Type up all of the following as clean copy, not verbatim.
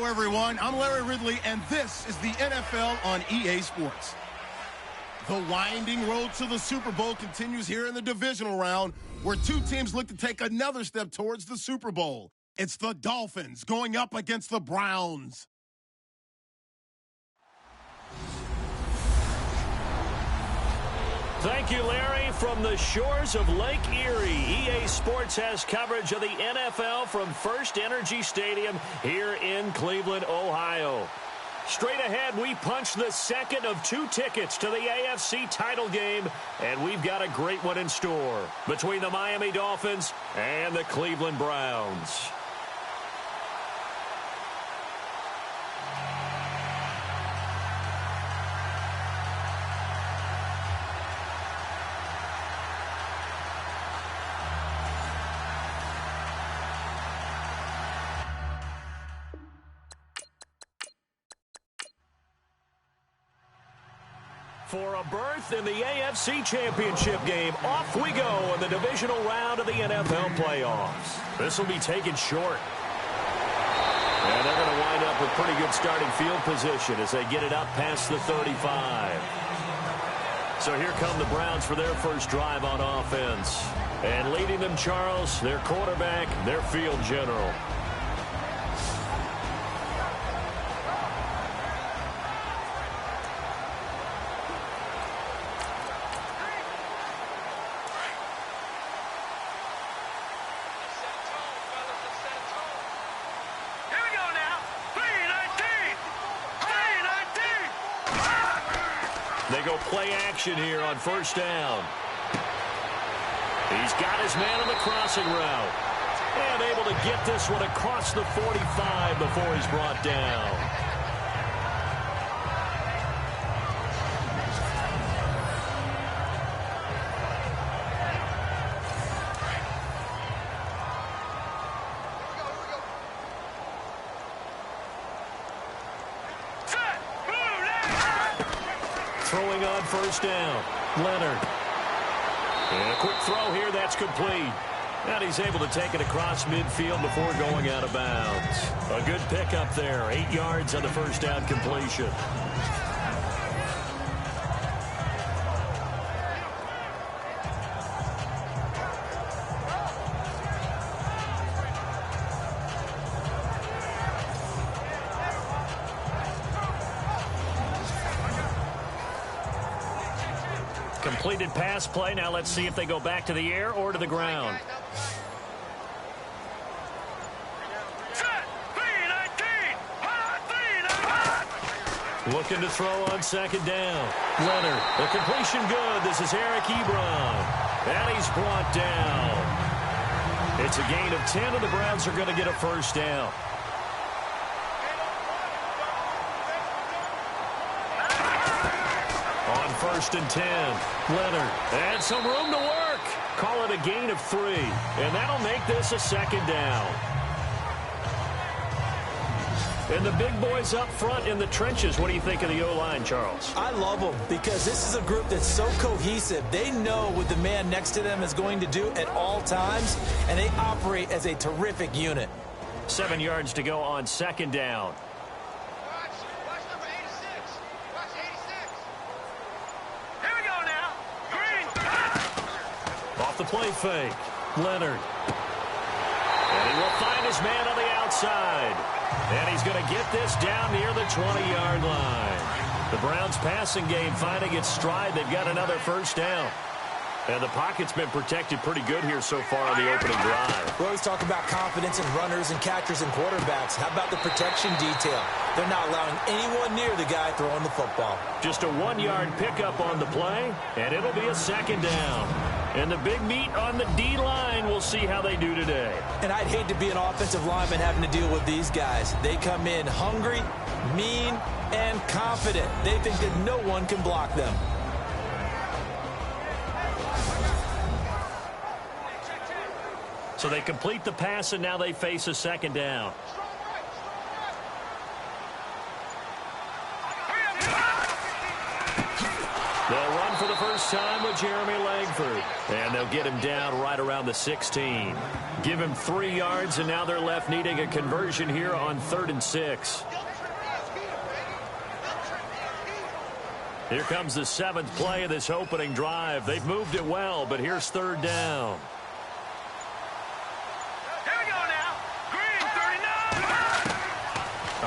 Hello, everyone. I'm Larry Ridley, and this is the NFL on EA Sports. The winding road to the Super Bowl continues here in the divisional round, where two teams look to take another step towards the Super Bowl. It's the Dolphins going up against the Browns. Thank you, Larry. From the shores of Lake Erie, EA Sports has coverage of the NFL from First Energy Stadium here in Cleveland, Ohio. Straight ahead, we punch the second of two tickets to the AFC title game, and we've got a great one in store between the Miami Dolphins and the Cleveland Browns. For a berth in the AFC Championship game, off we go in the divisional round of the NFL playoffs. This will be taken short. And they're going to wind up with pretty good starting field position as they get it up past the 35. So here come the Browns for their first drive on offense. And leading them, Charles, their quarterback, their field general. They go play action here on first down. He's got his man on the crossing route. And able to get this one across the 45 before he's brought down. Throwing on first down, Leonard. And a quick throw here, that's complete. And he's able to take it across midfield before going out of bounds. A good pickup there, 8 yards on the first down completion. Completed pass play. Now let's see if they go back to the air or to the ground. Looking to throw on second down. Leonard, the completion good. This is Eric Ebron. And he's brought down. It's a gain of 10, and the Browns are going to get a first down. First and 10. Leonard. And some room to work. Call it a gain of 3. And that'll make this a second down. And the big boys up front in the trenches. What do you think of the O-line, Charles? I love them because this is a group that's so cohesive. They know what the man next to them is going to do at all times, and they operate as a terrific unit. 7 yards to go on second down. The play fake. Leonard. And he will find his man on the outside. And he's going to get this down near the 20-yard line. The Browns passing game finding its stride. They've got another first down. And the pocket's been protected pretty good here so far on the opening drive. We always talk about confidence in runners and catchers and quarterbacks. How about the protection detail? They're not allowing anyone near the guy throwing the football. Just a 1-yard pickup on the play, and it'll be a second down. And the big meat on the D-line, we'll see how they do today. And I'd hate to be an offensive lineman having to deal with these guys. They come in hungry, mean, and confident. They think that no one can block them. So they complete the pass, and now they face a second down. They'll run for the first first time with Jeremy Langford. And they'll get him down right around the 16. Give him 3 yards, and now they're left needing a conversion here on 3rd and 6. Here comes the 7th play of this opening drive. They've moved it well, but here's 3rd down. Here we go now. Green,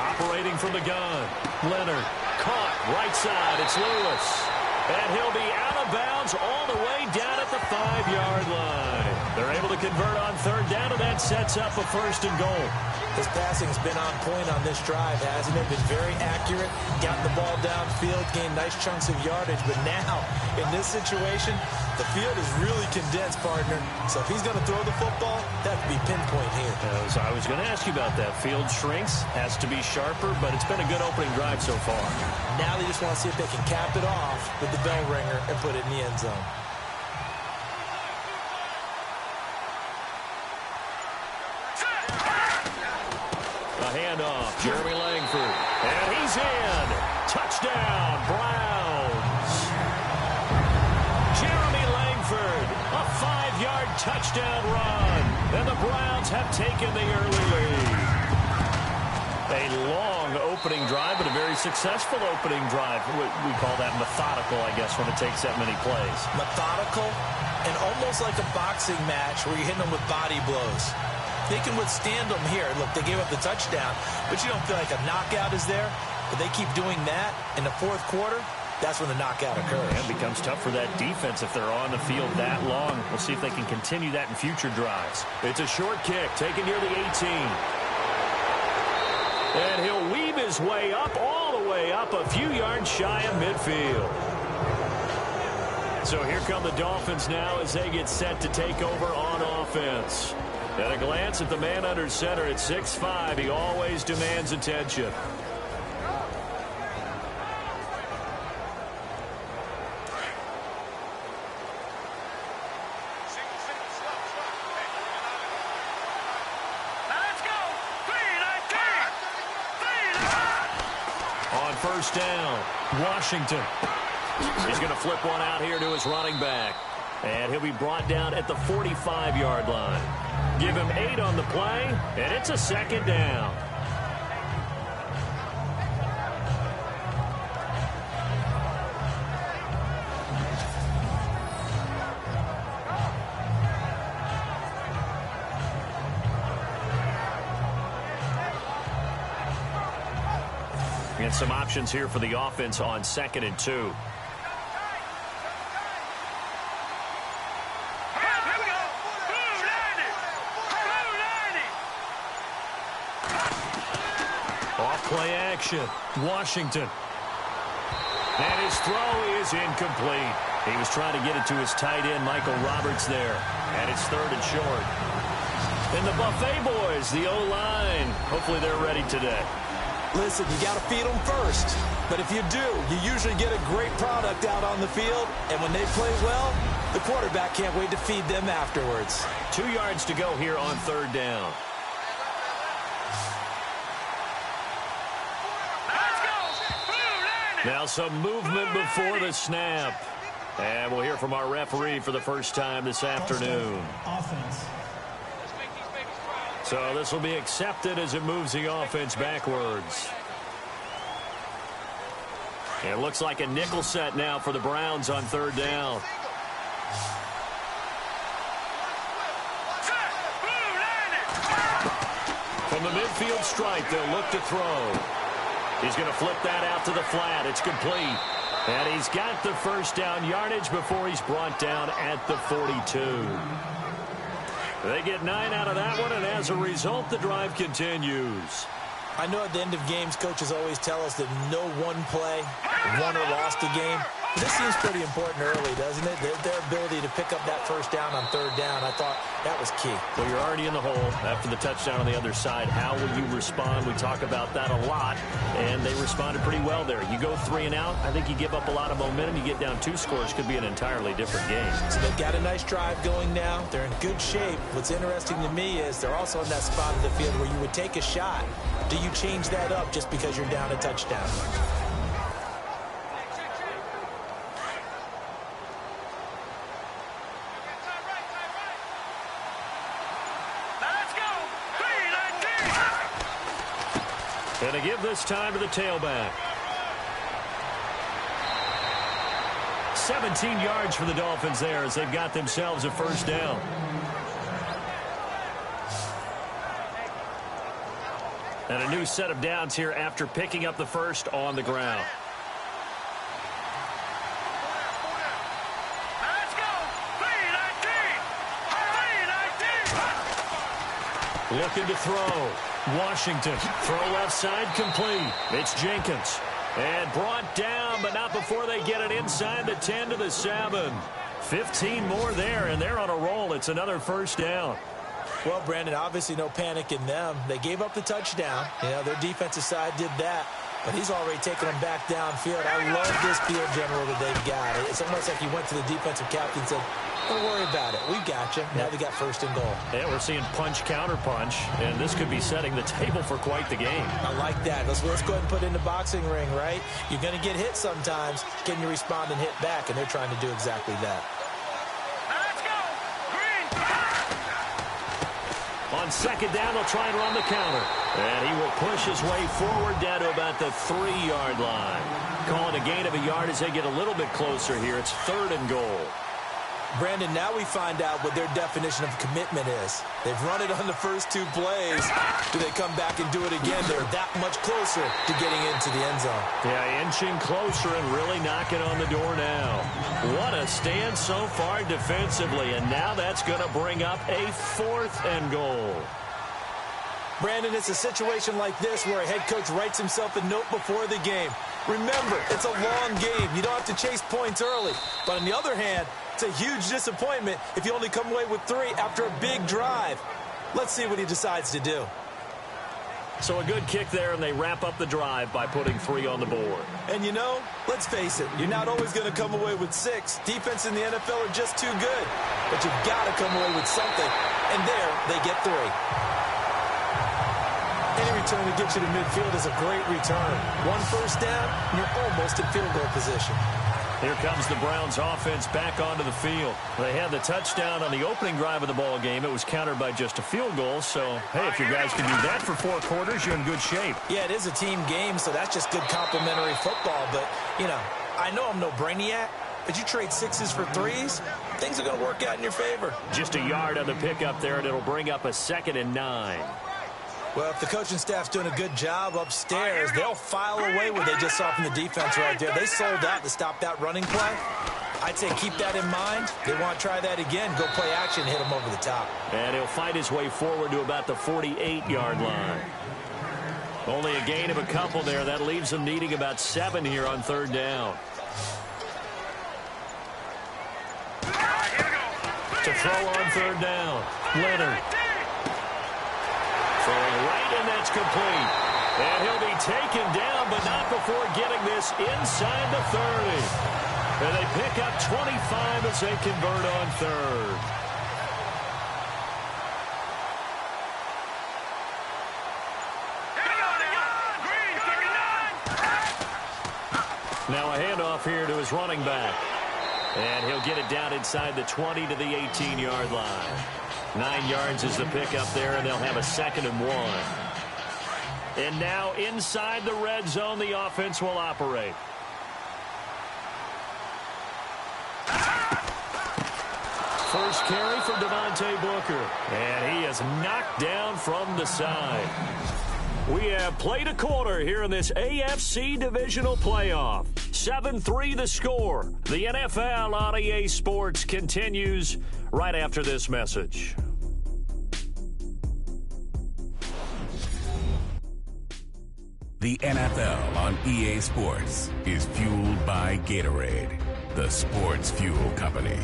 39. Operating from the gun. Leonard caught right side. It's Lewis. And he'll be out of bounds all the way down at the 5-yard line. They're able to convert on 3rd down, and that sets up a 1st and goal. His passing's been on point on this drive, hasn't it? Been very accurate, gotten the ball downfield, gained nice chunks of yardage. But now, in this situation, the field is really condensed, partner. So if he's going to throw the football, that would be pinpoint here. I was going to ask you about that. Field shrinks, has to be sharper, but it's been a good opening drive so far. Now they just want to see if they can cap it off with the bell ringer and put it in the end zone. Handoff, Jeremy Langford, and he's in. Touchdown, Browns. Jeremy Langford, a 5-yard touchdown run, and the Browns have taken the early lead. A long opening drive, but a very successful opening drive. We call that methodical, I guess, when it takes that many plays. Methodical and almost like a boxing match where you're hitting them with body blows. They can withstand them here. Look, they gave up the touchdown, but you don't feel like a knockout is there. But they keep doing that in the 4th quarter. That's when the knockout occurs. It becomes tough for that defense if they're on the field that long. We'll see if they can continue that in future drives. It's a short kick taken near the 18. And he'll weave his way up, all the way up, a few yards shy of midfield. So here come the Dolphins now as they get set to take over on offense. At a glance at the man under center at 6'5", he always demands attention. On 1st down, Washington. He's going to flip one out here to his running back. And he'll be brought down at the 45-yard line. Give him 8 on the play, and it's a 2nd down. And some options here for the offense on 2nd and 2. Play action. Washington. And his throw is incomplete. He was trying to get it to his tight end, Michael Roberts, there. And it's 3rd and short. And the Buffet boys, the O-line, hopefully they're ready today. Listen, you got to feed them first. But if you do, you usually get a great product out on the field. And when they play well, the quarterback can't wait to feed them afterwards. 2 yards to go here on 3rd down. Now some movement before the snap. And we'll hear from our referee for the first time this afternoon. Offense. So this will be accepted as it moves the offense backwards. It looks like a nickel set now for the Browns on 3rd down. From the midfield stripe, they'll look to throw. He's going to flip that out to the flat. It's complete. And he's got the 1st down yardage before he's brought down at the 42. They get 9 out of that one, and as a result, the drive continues. I know at the end of games, coaches always tell us that no one play won or lost a game. This seems pretty important early, doesn't it? Their ability to pick up that 1st down on 3rd down, I thought that was key. Well, you're already in the hole after the touchdown on the other side. How will you respond? We talk about that a lot, and they responded pretty well there. You go 3 and out, I think you give up a lot of momentum. You get down 2 scores, could be an entirely different game. So they've got a nice drive going now. They're in good shape. What's interesting to me is they're also in that spot of the field where you would take a shot. Do you change that up just because you're down a touchdown? Going to give this time to the tailback. 17 yards for the Dolphins there as they've got themselves a first down. And a new set of downs here after picking up the first on the ground. Let's go. 3-19. Looking to throw. Washington. Throw left side complete. It's Jenkins. And brought down, but not before they get it inside the 10 to the 7. 15 more there, and they're on a roll. It's another first down. Well, Brandon, obviously no panic in them. They gave up the touchdown. You know, their defensive side did that. But he's already taken them back downfield. I love this field general that they've got. It's almost like he went to the defensive captain and said, don't worry about it. We got you. Now they got first and goal. Yeah, we're seeing punch, counter punch, and this could be setting the table for quite the game. I like that. Let's go ahead and put it in the boxing ring, right? You're going to get hit sometimes. Can you respond and hit back? And they're trying to do exactly that. Let's go. Green. On second down, they'll try and run the counter. And he will push his way forward down to about the 3-yard line. Calling a gain of a yard as they get a little bit closer here. It's 3rd and goal. Brandon, now we find out what their definition of commitment is. They've run it on the first 2 plays. Do they come back and do it again? They're that much closer to getting into the end zone. Yeah, inching closer and really knocking on the door now. What a stand so far defensively, and now that's going to bring up a 4th and goal. Brandon, it's a situation like this where a head coach writes himself a note before the game. Remember, it's a long game. You don't have to chase points early. But on the other hand, it's a huge disappointment if you only come away with 3 after a big drive. Let's see what he decides to do. So a good kick there, and they wrap up the drive by putting 3 on the board. And you know, let's face it, you're not always going to come away with 6. Defense in the NFL are just too good. But you've got to come away with something. And there, they get 3. Any return to get you to midfield is a great return. 1 first down, and you're almost in field goal position. Here comes the Browns offense back onto the field. They had the touchdown on the opening drive of the ball game. It was countered by just a field goal. So, hey, if you guys can do that for 4 quarters, you're in good shape. Yeah, it is a team game, so that's just good complimentary football. But, you know, I know I'm no brainiac, but you trade 6s for 3s, things are going to work out in your favor. Just a yard on the pickup there, and it'll bring up a 2nd and 9. Well, if the coaching staff's doing a good job upstairs, they'll file away what they just saw from the defense right there. They sold out to stop that running play. I'd say keep that in mind. They want to try that again, go play action, hit them over the top. And he'll fight his way forward to about the 48-yard line. Only a gain of a couple there. That leaves them needing about 7 here on 3rd down. To throw on 3rd down, Leonard. Throwing right, and that's complete. And he'll be taken down, but not before getting this inside the 30. And they pick up 25 as they convert on 3rd. Now a handoff here to his running back. And he'll get it down inside the 20 to the 18-yard line. 9 yards is the pickup there, and they'll have a 2nd and 1. And now inside the red zone, the offense will operate. First carry for Devontae Booker. And he is knocked down from the side. We have played a quarter here in this AFC Divisional Playoff. 7-3 the score. The NFL on EA Sports continues right after this message. The NFL on EA Sports is fueled by Gatorade, the sports fuel company.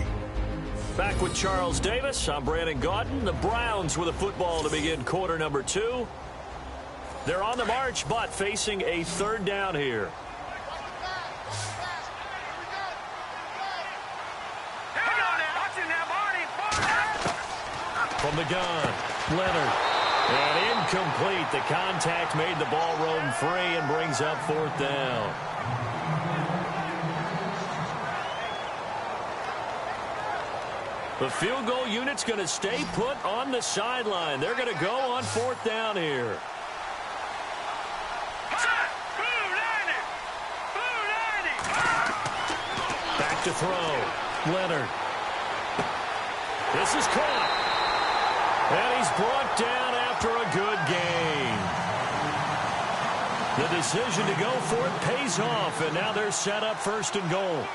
Back with Charles Davis. I'm Brandon Gaudin. The Browns with a football to begin quarter number 2. They're on the march, but facing a 3rd down here. From the gun, Leonard. And incomplete. The contact made the ball roam free and brings up 4th down. The field goal unit's going to stay put on the sideline. They're going to go on 4th down here. to throw. Leonard. This is caught. And he's brought down after a good game. The decision to go for it pays off, and now they're set up 1st and goal.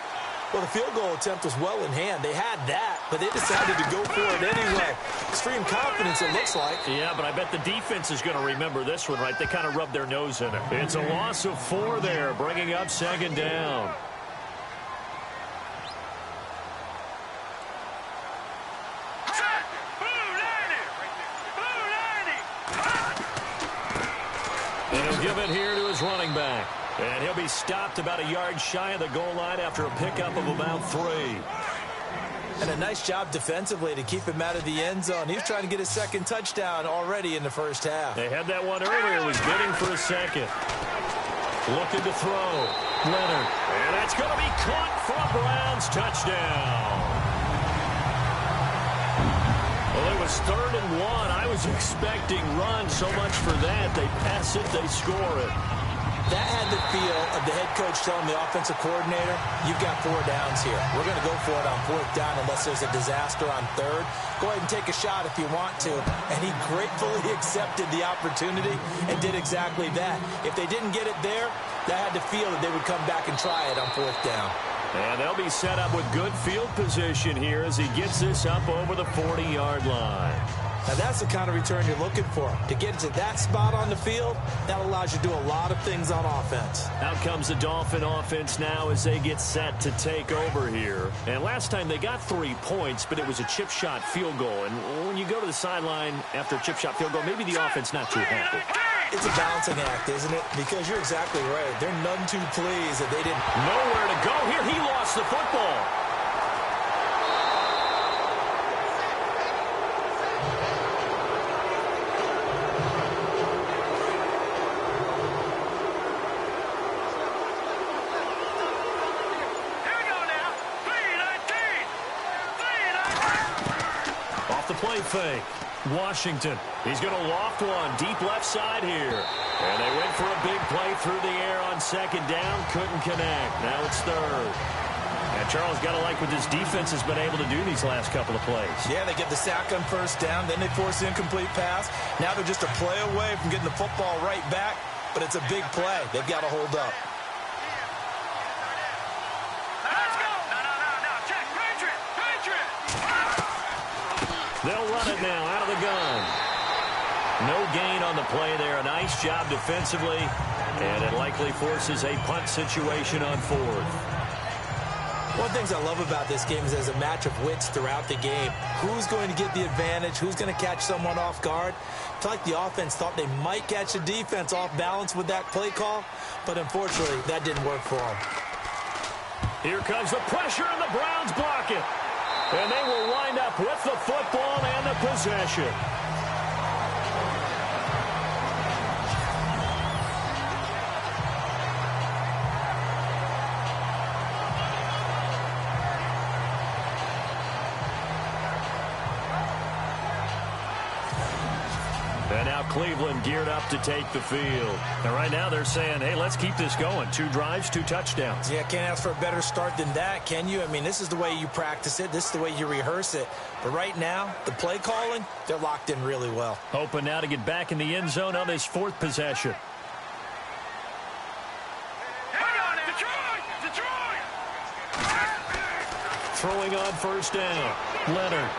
Well, the field goal attempt was well in hand. They had that, but they decided to go for it anyway. Extreme confidence, it looks like. Yeah, but I bet the defense is going to remember this one, right? They kind of rubbed their nose in it. It's a loss of 4 there, bringing up 2nd down. And he'll give it here to his running back. And he'll be stopped about a yard shy of the goal line after a pickup of about 3. And a nice job defensively to keep him out of the end zone. He was trying to get his 2nd touchdown already in the 1st half. They had that one earlier. Was bidding for a 2nd. Looking to throw. Leonard. And that's going to be caught for a Browns touchdown. Well, it was 3rd and 1. I was expecting run so much for that. They pass it, they score it. That had the feel of the head coach telling the offensive coordinator, you've got 4 downs here. We're going to go for it on 4th down unless there's a disaster on 3rd. Go ahead and take a shot if you want to. And he gratefully accepted the opportunity and did exactly that. If they didn't get it there, that had the feel that they would come back and try it on 4th down. And they'll be set up with good field position here as he gets this up over the 40-yard line. Now, that's the kind of return you're looking for. To get to that spot on the field, that allows you to do a lot of things on offense. Out comes the Dolphin offense now as they get set to take over here. And last time they got 3 points, but it was a chip shot field goal. And when you go to the sideline after a chip shot field goal, maybe the offense not too happy. It's a balancing act, isn't it? Because you're exactly right. They're none too pleased that they didn't. Nowhere to go here. He lost the football. Play fake. Washington. He's going to loft one deep left side here. And they went for a big play through the air on 2nd down. Couldn't connect. Now it's 3rd. And Charles got to like what this defense has been able to do these last couple of plays. Yeah, they get the sack on 1st down. Then they force the incomplete pass. Now they're just a play away from getting the football right back. But it's a big play. They've got to hold up. They'll run it now out of the gun. No gain on the play there. A nice job defensively. And it likely forces a punt situation on 4th. One of the things I love about this game is there's a match of wits throughout the game. Who's going to get the advantage? Who's going to catch someone off guard? I feel like the offense thought they might catch the defense off balance with that play call. But unfortunately, that didn't work for them. Here comes the pressure, and the Browns block it. And they will wind up with the football and the possession. And now Cleveland geared up to take the field. And right now they're saying, hey, let's keep this going. 2 drives, 2 touchdowns. Yeah, can't ask for a better start than that, can you? I mean, this is the way you practice it. This is the way you rehearse it. But right now, the play calling, they're locked in really well. Hoping now to get back in the end zone on this 4th possession. Throwing on 1st down. Leonard.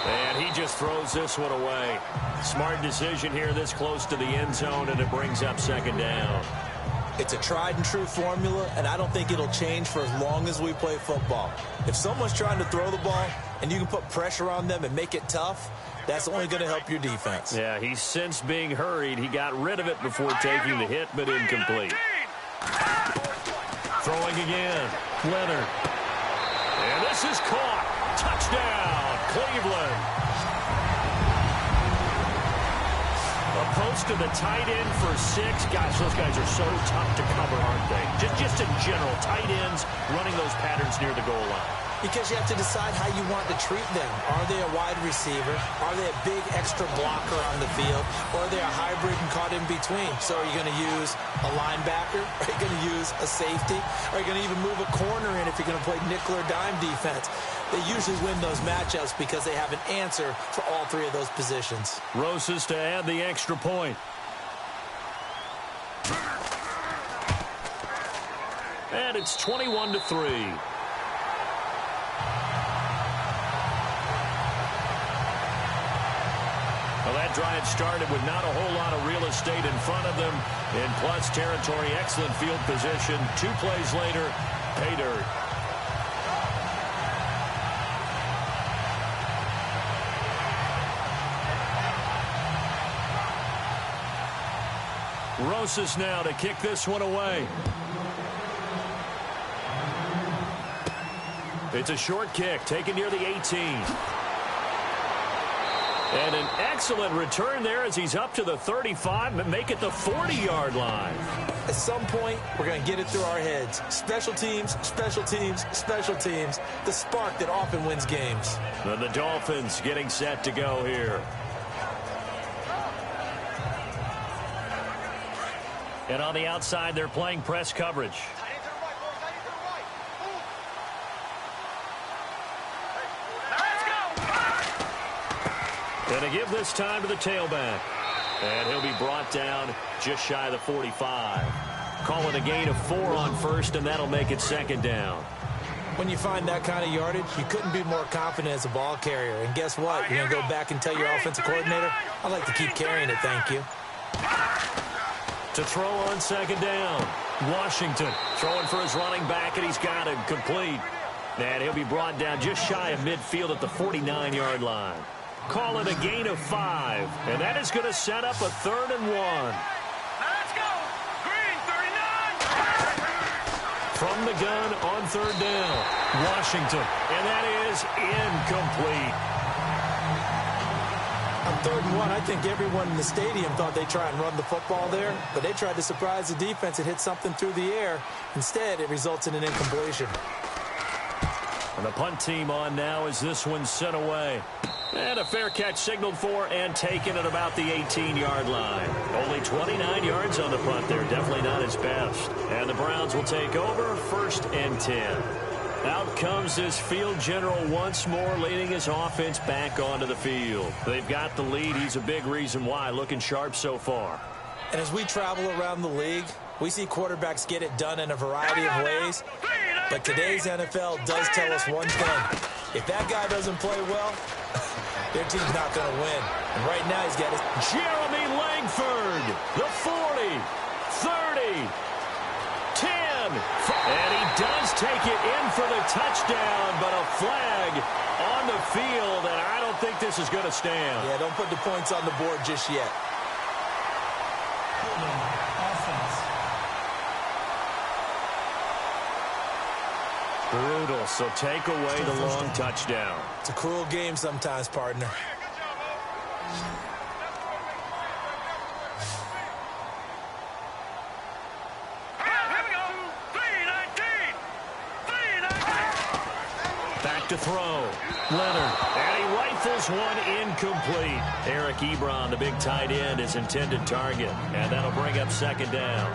And he just throws this one away. Smart decision here this close to the end zone, and it brings up 2nd down. It's a tried-and-true formula, and I don't think it'll change for as long as we play football. If someone's trying to throw the ball and you can put pressure on them and make it tough, that's only going to help your defense. Yeah, he's since being hurried. He got rid of it before taking the hit, but incomplete. Throwing again. Leonard. And this is caught. Touchdown, Cleveland. A post to the tight end for 6. Gosh, those guys are so tough to cover, aren't they? Just in general, tight ends running those patterns near the goal line. because you have to decide how you want to treat them. Are they a wide receiver? Are they a big extra blocker on the field? Or are they a hybrid and caught in between? So are you going to use a linebacker? Are you going to use a safety? Are you going to even move a corner in if you're going to play nickel or dime defense? They usually win those matchups because they have an answer for all three of those positions. Rosas to add the extra point. And it's 21-3. Well, that drive started with not a whole lot of real estate in front of them. In plus territory, excellent field position. 2 plays later, pay dirt. Rosas now to kick this one away. It's a short kick taken near the 18. And an excellent return there as he's up to the 35 and make it the 40-yard line. At some point, we're going to get it through our heads. Special teams, special teams, special teams. The spark that often wins games. And the Dolphins getting set to go here. And on the outside, they're playing press coverage. And to give this time to the tailback. And he'll be brought down just shy of the 45. Call it a gain of 4 on first, and that'll make it second down. When you find that kind of yardage, you couldn't be more confident as a ball carrier. And guess what? You're going to go back and tell your offensive coordinator, I'd like to keep carrying it, thank you. To throw on second down. Washington throwing for his running back, and he's got it complete. And he'll be brought down just shy of midfield at the 49-yard line. Call it a gain of 5, and that is going to set up a 3rd and 1. Let's go. Green, 39. From the gun on 3rd down. Washington, and that is incomplete. On 3rd and 1, I think everyone in the stadium thought they'd try and run the football there, but they tried to surprise the defense and hit something through the air. Instead, it results in an incompletion. And the punt team on now as this one's sent away. And a fair catch signaled for and taken at about the 18-yard line. Only 29 yards on the punt there. Definitely not his best. And the Browns will take over 1st and 10. Out comes this field general once more, leading his offense back onto the field. They've got the lead. He's a big reason why. Looking sharp so far. And as we travel around the league, we see quarterbacks get it done in a variety of ways. But today's NFL does tell us one thing. If that guy doesn't play well, their team's not going to win. And right now he's got his... Jeremy Langford, the 40, 30, 10. And he does take it in for the touchdown, but a flag on the field, and I don't think this is going to stand. Yeah, don't put the points on the board just yet. Brutal, so take away the long touchdown. It's a cruel game sometimes, partner. Back to throw. Leonard, and he rifles one incomplete. Eric Ebron, the big tight end, his intended target. And that'll bring up 2nd down.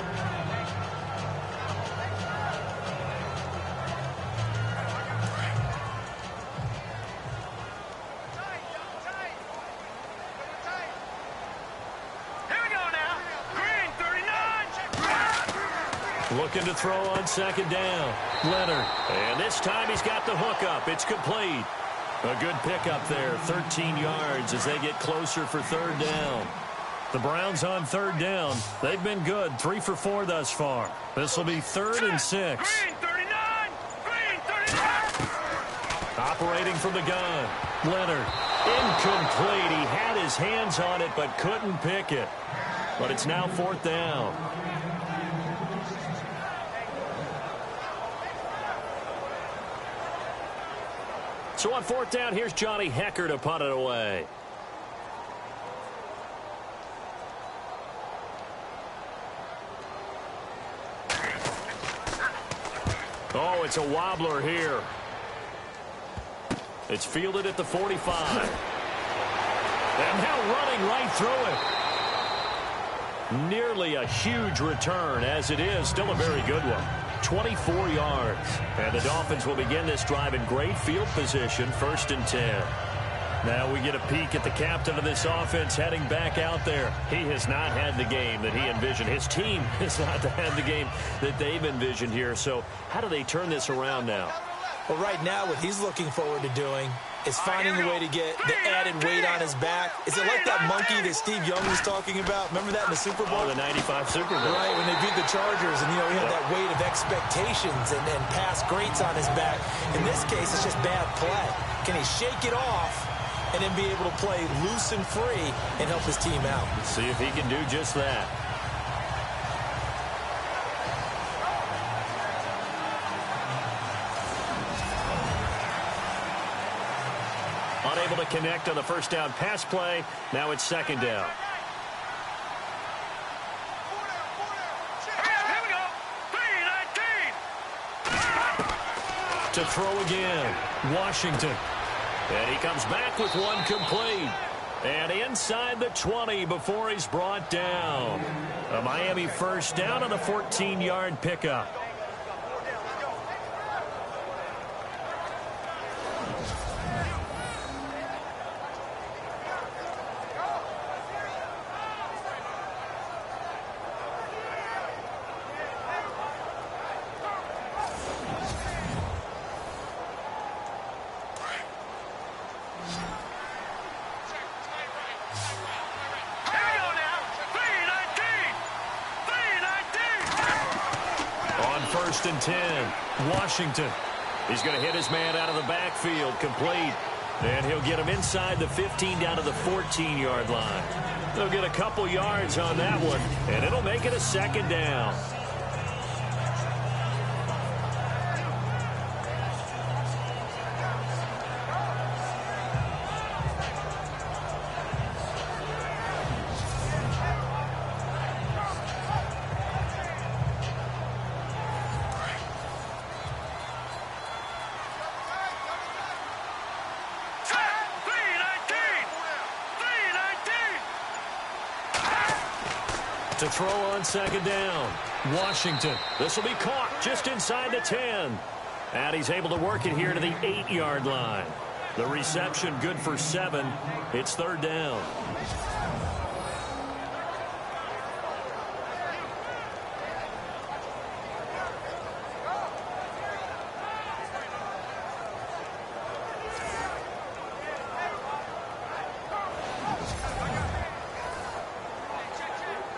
Looking to throw on 2nd down. Leonard. And this time he's got the hook up. It's complete. A good pickup there. 13 yards as they get closer for 3rd down. The Browns on 3rd down. They've been good. 3 for 4 thus far. This will be 3rd and 6. Green, 39. Green, 39. Operating from the gun. Leonard. Incomplete. He had his hands on it but couldn't pick it. But it's now 4th down. So on 4th down, here's Johnny Hecker to punt it away. Oh, it's a wobbler here. It's fielded at the 45. And now running right through it. Nearly a huge return as it is. Still a very good one. 24 yards. And the Dolphins will begin this drive in great field position, 1st and 10. Now we get a peek at the captain of this offense heading back out there. He has not had the game that he envisioned. His team has not had the game that they've envisioned here. So how do they turn this around now? Well, right now what he's looking forward to doing is finding a way to get the added weight on his back. Is it like that monkey that Steve Young was talking about? Remember that in the Super Bowl? Oh, the 95 Super Bowl. Right, when they beat the Chargers, and, he had that weight of expectations and past greats on his back. In this case, it's just bad play. Can he shake it off and then be able to play loose and free and help his team out? Let's see if he can do just that. Unable to connect on the first down pass play. Now it's 2nd down. Here we go. 3-19. To throw again. Washington. And he comes back with one complete. And inside the 20 before he's brought down. A Miami first down on the 14-yard pickup. First and 10. Washington. He's going to hit his man out of the backfield. Complete. And he'll get him inside the 15 down to the 14-yard line. They'll get a couple yards on that one. And it'll make it a 2nd down. To throw on 2nd down. Washington. This will be caught just inside the 10. And he's able to work it here to the 8-yard line. The reception good for 7. It's 3rd down.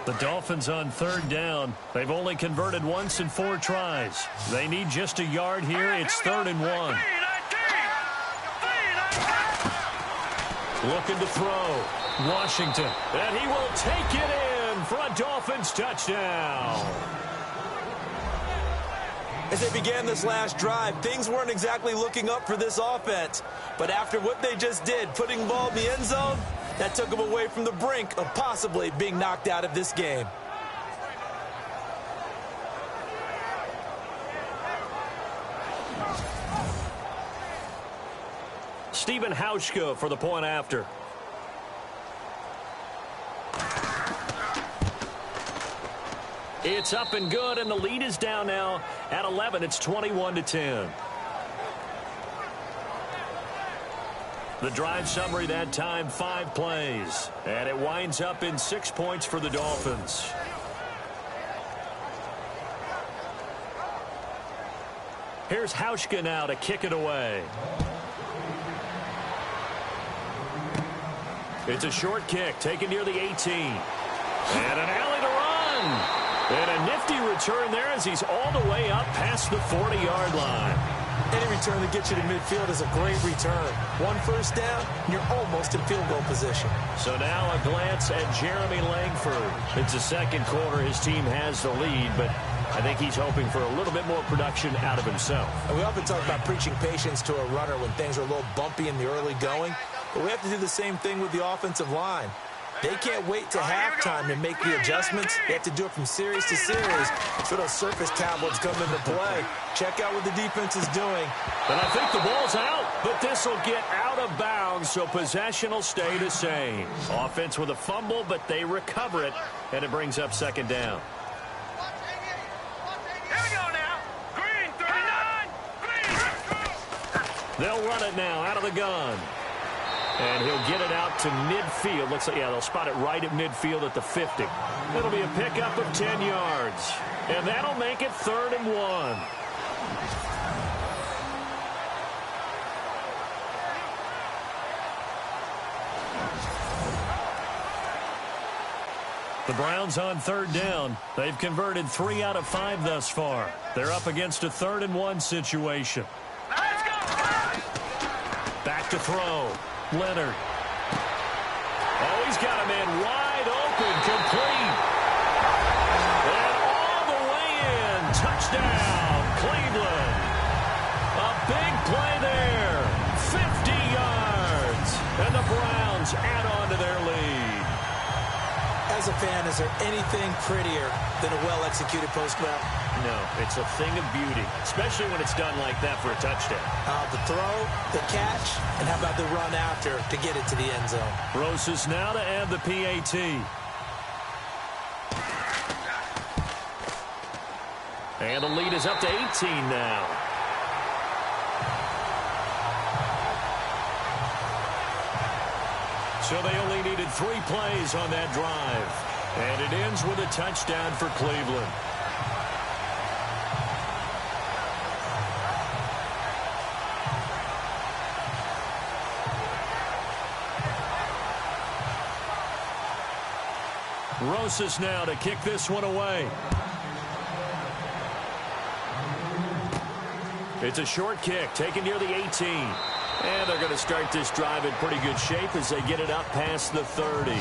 The Dolphins on 3rd down. They've only converted once in 4 tries. They need just a yard here. It's 3rd and 1. Looking to throw. Washington. And he will take it in for a Dolphins touchdown. As they began this last drive, things weren't exactly looking up for this offense. But after what they just did, putting the ball in the end zone, that took them away from the brink of possibly being knocked out of this game. Stephen Hauschka for the point after. It's up and good, and the lead is down now at 11. It's 21-10. The drive summary that time, 5 plays. And it winds up in 6 points for the Dolphins. Here's Hauschka now to kick it away. It's a short kick taken near the 18. And an alley to run. And a nifty return there as he's all the way up past the 40-yard line. Any return that gets you to midfield is a great return. 1 first down, you're almost in field goal position. So now a glance at Jeremy Langford. It's the 2nd quarter. His team has the lead, but I think he's hoping for a little bit more production out of himself. And we often talk about preaching patience to a runner when things are a little bumpy in the early going, but we have to do the same thing with the offensive line. They can't wait to halftime to make the adjustments. They have to do it from series to series. So those surface tablets come into play. Check out what the defense is doing. And I think the ball's out, but this will get out of bounds, so possession will stay the same. Offense with a fumble, but they recover it, and it brings up second down. Here we go now. Green, 39. Green. They'll run it now out of the gun. And he'll get it out to midfield. Looks like, yeah, they'll spot it right at midfield at the 50. It'll be a pickup of 10 yards. And that'll make it 3rd and 1. The Browns on 3rd down. They've converted 3 out of 5 thus far. They're up against a 3rd and 1 situation. Let's go. Back to throw. Leonard. Oh, he's got a man wide open, complete. And all the way in. Touchdown, Cleveland. A big play there. 50 yards. And the Browns add on to their lead. As a fan, is there anything prettier than a well-executed post route? No, it's a thing of beauty, especially when it's done like that for a touchdown. The throw, the catch, and how about the run after to get it to the end zone? Rosas now to add the PAT. And the lead is up to 18 now. So they only needed 3 plays on that drive. And it ends with a touchdown for Cleveland. Rosas now to kick this one away. It's a short kick taken near the 18. And they're going to start this drive in pretty good shape as they get it up past the 30.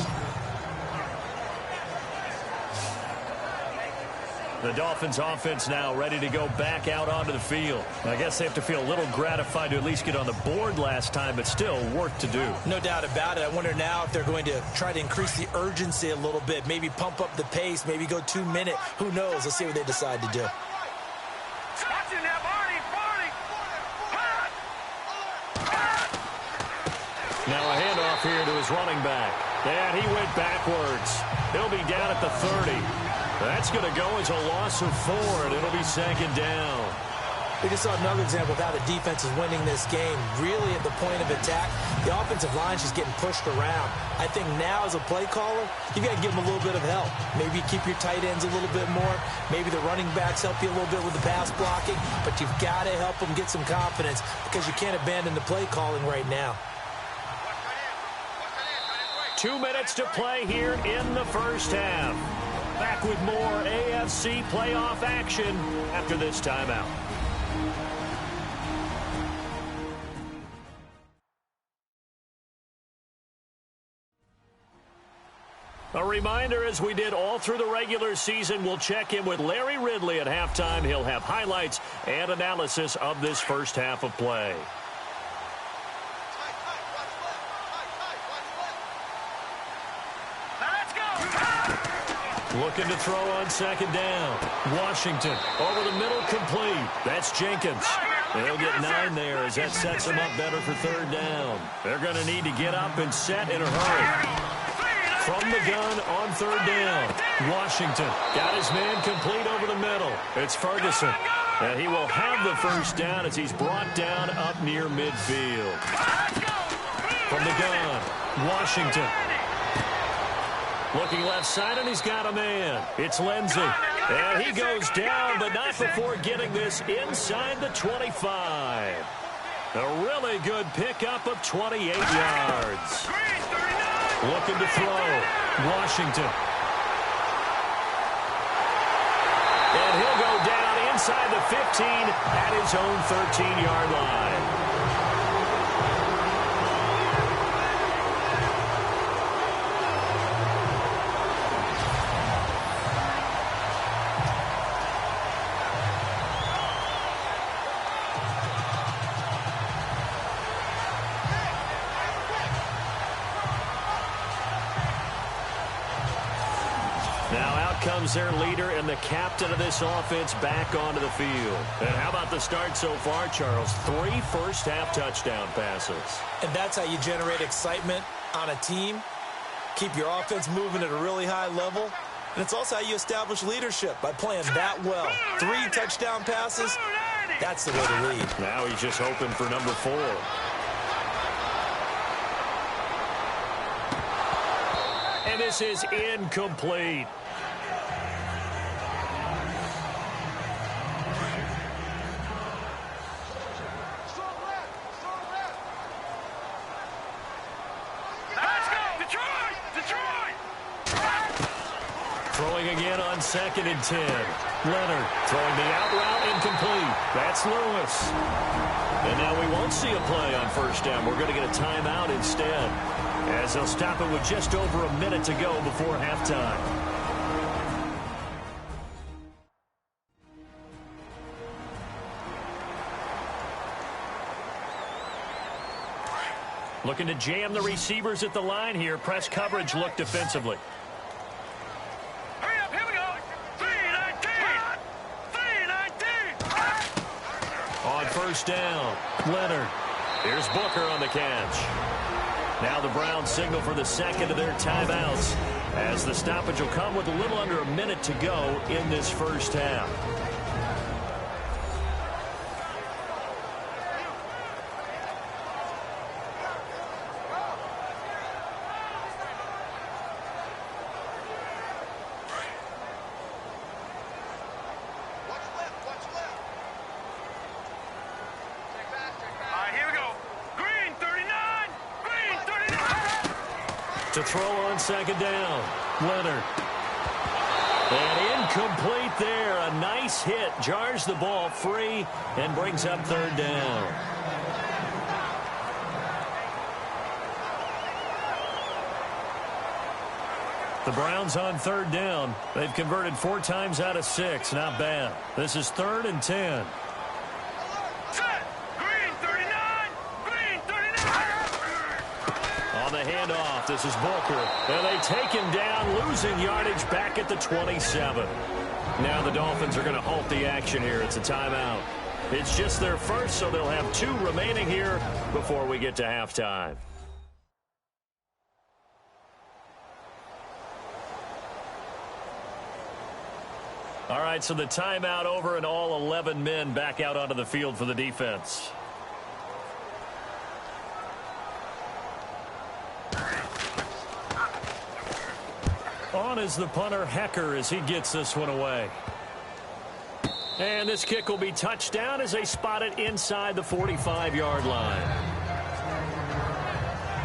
The Dolphins offense now ready to go back out onto the field. I guess they have to feel a little gratified to at least get on the board last time, but still work to do. No doubt about it. I wonder now if they're going to try to increase the urgency a little bit, maybe pump up the pace, maybe go 2 minute. Who knows? Let's see what they decide to do. Now a handoff here to his running back. And he went backwards. He'll be down at the 30. That's going to go as a loss of 4, and it'll be second down. We just saw another example of how the defense is winning this game. Really at the point of attack, the offensive line is just getting pushed around. I think now as a play caller, you got to give them a little bit of help. Maybe keep your tight ends a little bit more. Maybe the running backs help you a little bit with the pass blocking. But you've got to help them get some confidence because you can't abandon the play calling right now. 2 minutes to play here in the first half. Back with more AFC playoff action after this timeout. A reminder, as we did all through the regular season, we'll check in with Larry Ridley at halftime. He'll have highlights and analysis of this first half of play. Looking to throw on second down. Washington over the middle, complete. That's Jenkins. They'll get 9 there as that sets them up better for third down. They're going to need to get up and set in a hurry. From the gun on third down. Washington got his man complete over the middle. It's Ferguson. And he will have the first down as he's brought down up near midfield. From the gun, Washington. Looking left side, and he's got a man. It's Lindsey. And he goes down, but not before getting this inside the 25. A really good pickup of 28 yards. Looking to throw. Washington. And he'll go down inside the 15 at his own 13-yard line. comes their leader and the captain of this offense back onto the field. And how about the start so far, Charles? 3 first-half touchdown passes. And that's how you generate excitement on a team. Keep your offense moving at a really high level. And it's also how you establish leadership, by playing that well. 3 touchdown passes, that's the way to lead. Now he's just hoping for number 4. And this is incomplete. Throwing again on 2nd and 10. Leonard throwing the out route, incomplete. That's Lewis. And now we won't see a play on 1st down. We're going to get a timeout instead, as they'll stop it with just over a minute to go before halftime. Looking to jam the receivers at the line here. Press coverage look defensively. Hurry up, here we go. 3-19. 3-19. On 1st down, Leonard. Here's Booker on the catch. Now the Browns signal for the second of their timeouts, as the stoppage will come with a little under a minute to go in this first half. To throw on 2nd down, Leonard. And incomplete there. A nice hit. Jars the ball free and brings up 3rd down. The Browns on 3rd down. They've converted 4 times out of 6. Not bad. This is 3rd and 10. The handoff. This is Booker. And they take him down, losing yardage back at the 27. Now the Dolphins are going to halt the action here. It's a timeout. It's just their first, so they'll have 2 remaining here before we get to halftime. All right, so the timeout over and all 11 men back out onto the field for the defense. On is the punter, Hecker, as he gets this one away. And this kick will be touchdown as they spot it inside the 45-yard line.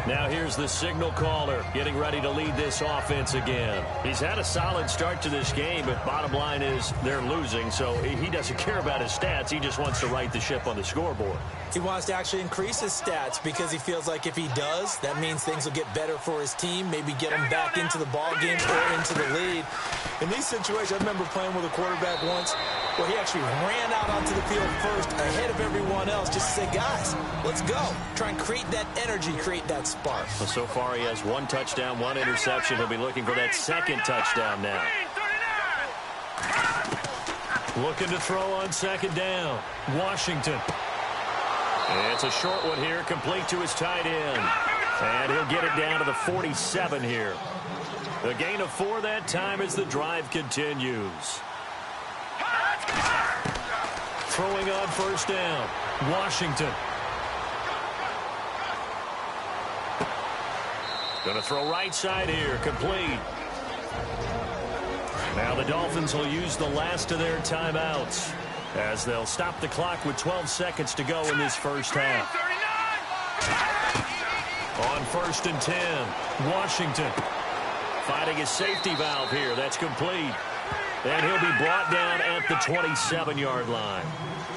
Now here's the signal caller getting ready to lead this offense again. He's had a solid start to this game, but bottom line is they're losing, so he doesn't care about his stats. He just wants to right the ship on the scoreboard. He wants to actually increase his stats because he feels like if he does, that means things will get better for his team, maybe get him back into the ball game or into the lead. In these situations, I remember playing with a quarterback once where he actually ran out onto the field first ahead of everyone else just to say, guys, let's go. Try and create that energy, create that spark. Well, so far he has 1 touchdown, 1 interception. He'll be looking for that 2nd touchdown now. Looking to throw on 2nd down. Washington. And it's a short one here, complete to his tight end. And he'll get it down to the 47 here. A gain of 4 that time as the drive continues. Throwing on 1st down. Washington. Going to throw right side here, complete. Now the Dolphins will use the last of their timeouts as they'll stop the clock with 12 seconds to go in this first half. On 1st and 10, Washington finding a safety valve here. That's complete. And he'll be brought down at the 27-yard line.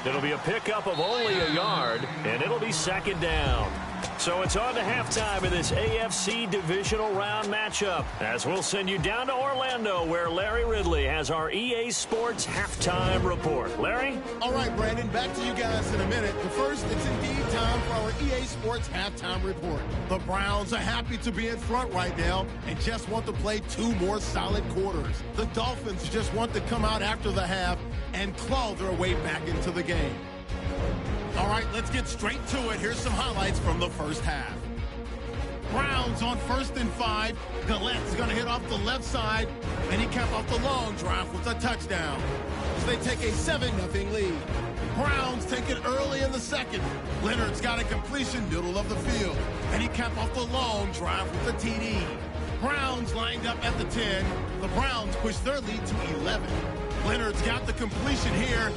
It'll be a pickup of only a yard, and it'll be 2nd down. So it's on to halftime in this AFC Divisional Round matchup, as we'll send you down to Orlando, where Larry Ridley has our EA Sports Halftime Report. Larry? All right, Brandon, back to you guys in a minute. But first, it's indeed time for our EA Sports Halftime Report. The Browns are happy to be in front right now and just want to play 2 more solid quarters. The Dolphins just want to come out after the half and claw their way back into the game. All right, let's get straight to it. Here's some highlights from the first half. Browns on 1st and 5. Gallette's going to hit off the left side, and he capped off the long drive with a touchdown as they take a 7-0 lead. Browns take it early in the second. Leonard's got a completion middle of the field, and he capped off the long drive with a TD. Browns lined up at the 10. The Browns push their lead to 11. Leonard's got the completion here,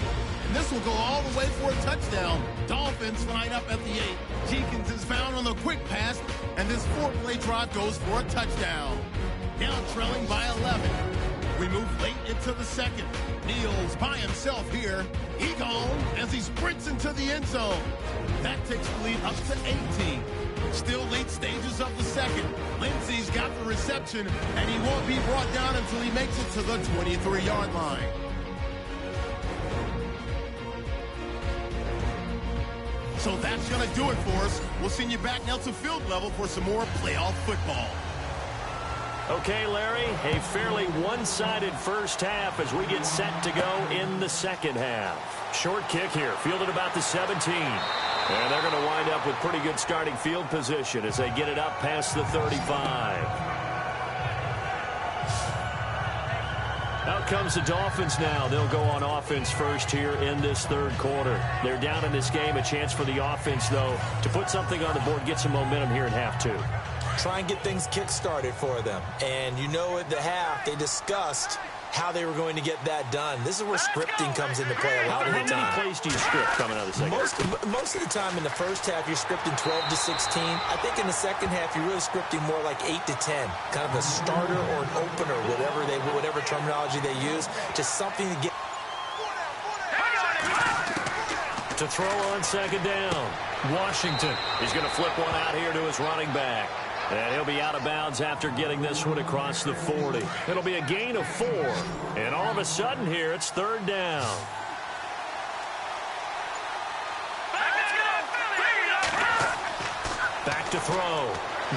and this will go all the way for a touchdown. Dolphins line up at the 8. Jenkins is found on the quick pass, and this 4-play drive goes for a touchdown. Down trailing by 11. We move late into the second. Neal's by himself here. He gone as he sprints into the end zone. That takes the lead up to 18. Still late stages of the second. Lindsey's got the reception, and he won't be brought down until he makes it to the 23-yard line. So that's going to do it for us. We'll send you back now to field level for some more playoff football. Okay, Larry, a fairly one-sided first half as we get set to go in the second half. Short kick here, fielded about the 17. And they're going to wind up with pretty good starting field position as they get it up past the 35. Out comes the Dolphins now. They'll go on offense first here in this third quarter. They're down in this game. A chance for the offense, though, to put something on the board, get some momentum here in half 2. Try and get things kick-started for them. And you know at the half, they discussed how they were going to get that done. This is where scripting comes into play a lot of the time. How many plays do you script coming out of the second half? Most of the time in the first half, you're scripting 12 to 16. I think in the second half, you're really scripting more like 8 to 10. Kind of a starter or an opener, whatever terminology they use. Just something to get. To throw on second down. Washington. He's going to flip one out here to his running back. And he'll be out of bounds after getting this one across the 40. It'll be a gain of 4. And all of a sudden here, it's third down. Back to throw.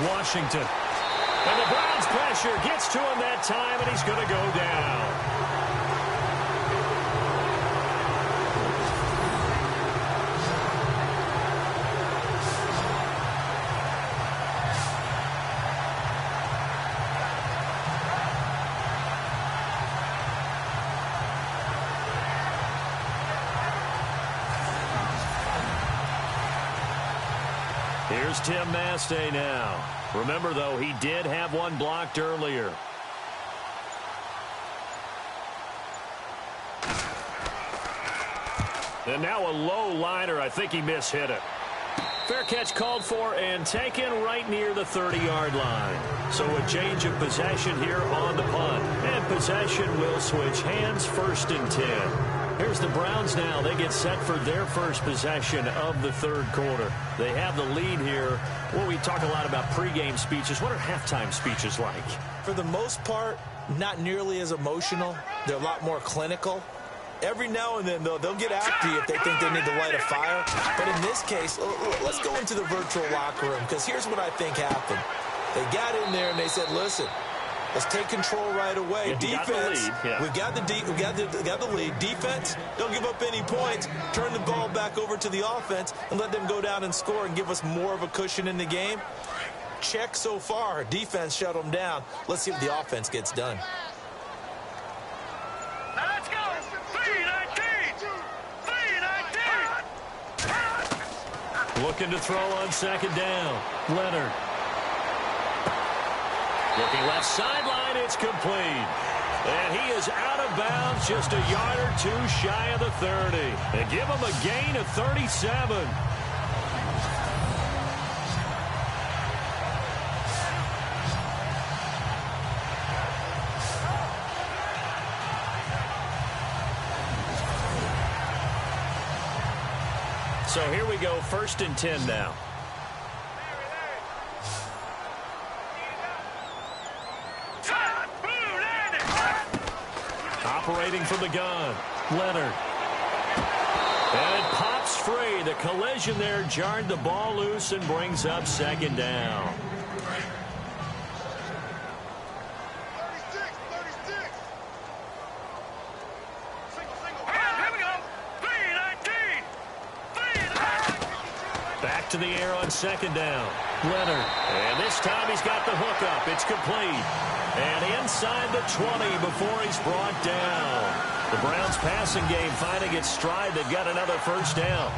Washington. And the Browns pressure gets to him that time, and he's going to go down. Here's Tim Mastay now. Remember, though, he did have one blocked earlier. And now a low liner. I think he mishit it. Fair catch called for and taken right near the 30-yard line. So a change of possession here on the punt. And possession will switch hands, 1st and 10. Here's the Browns now. They get set for their first possession of the third quarter. They have the lead here. Well, we talk a lot about pregame speeches. What are halftime speeches like? For the most part, not nearly as emotional. They're a lot more clinical. Every now and then, though, they'll get after you if they think they need to light a fire. But in this case, let's go into the virtual locker room, because here's what I think happened. They got in there and they said, listen, let's take control right away. Defense, we've got the lead. Defense, don't give up any points. Turn the ball back over to the offense and let them go down and score and give us more of a cushion in the game. Check so far. Defense shut them down. Let's see what the offense gets done. Now let's go. 3-19. 3-19. Looking to throw on second down. Leonard. Looking left sideline, it's complete. And he is out of bounds just a yard or 2 shy of the 30. They give him a gain of 37. So here we go, 1st and 10 now. operating from the gun. Leonard. And it pops free. The collision there jarred the ball loose and brings up second down. 36. Here we go. 3-19. Back to the air on second down. Leonard. And this time he's got the hookup. It's complete. And inside the 20 before he's brought down. The Browns passing game finding its stride. They've got another first down.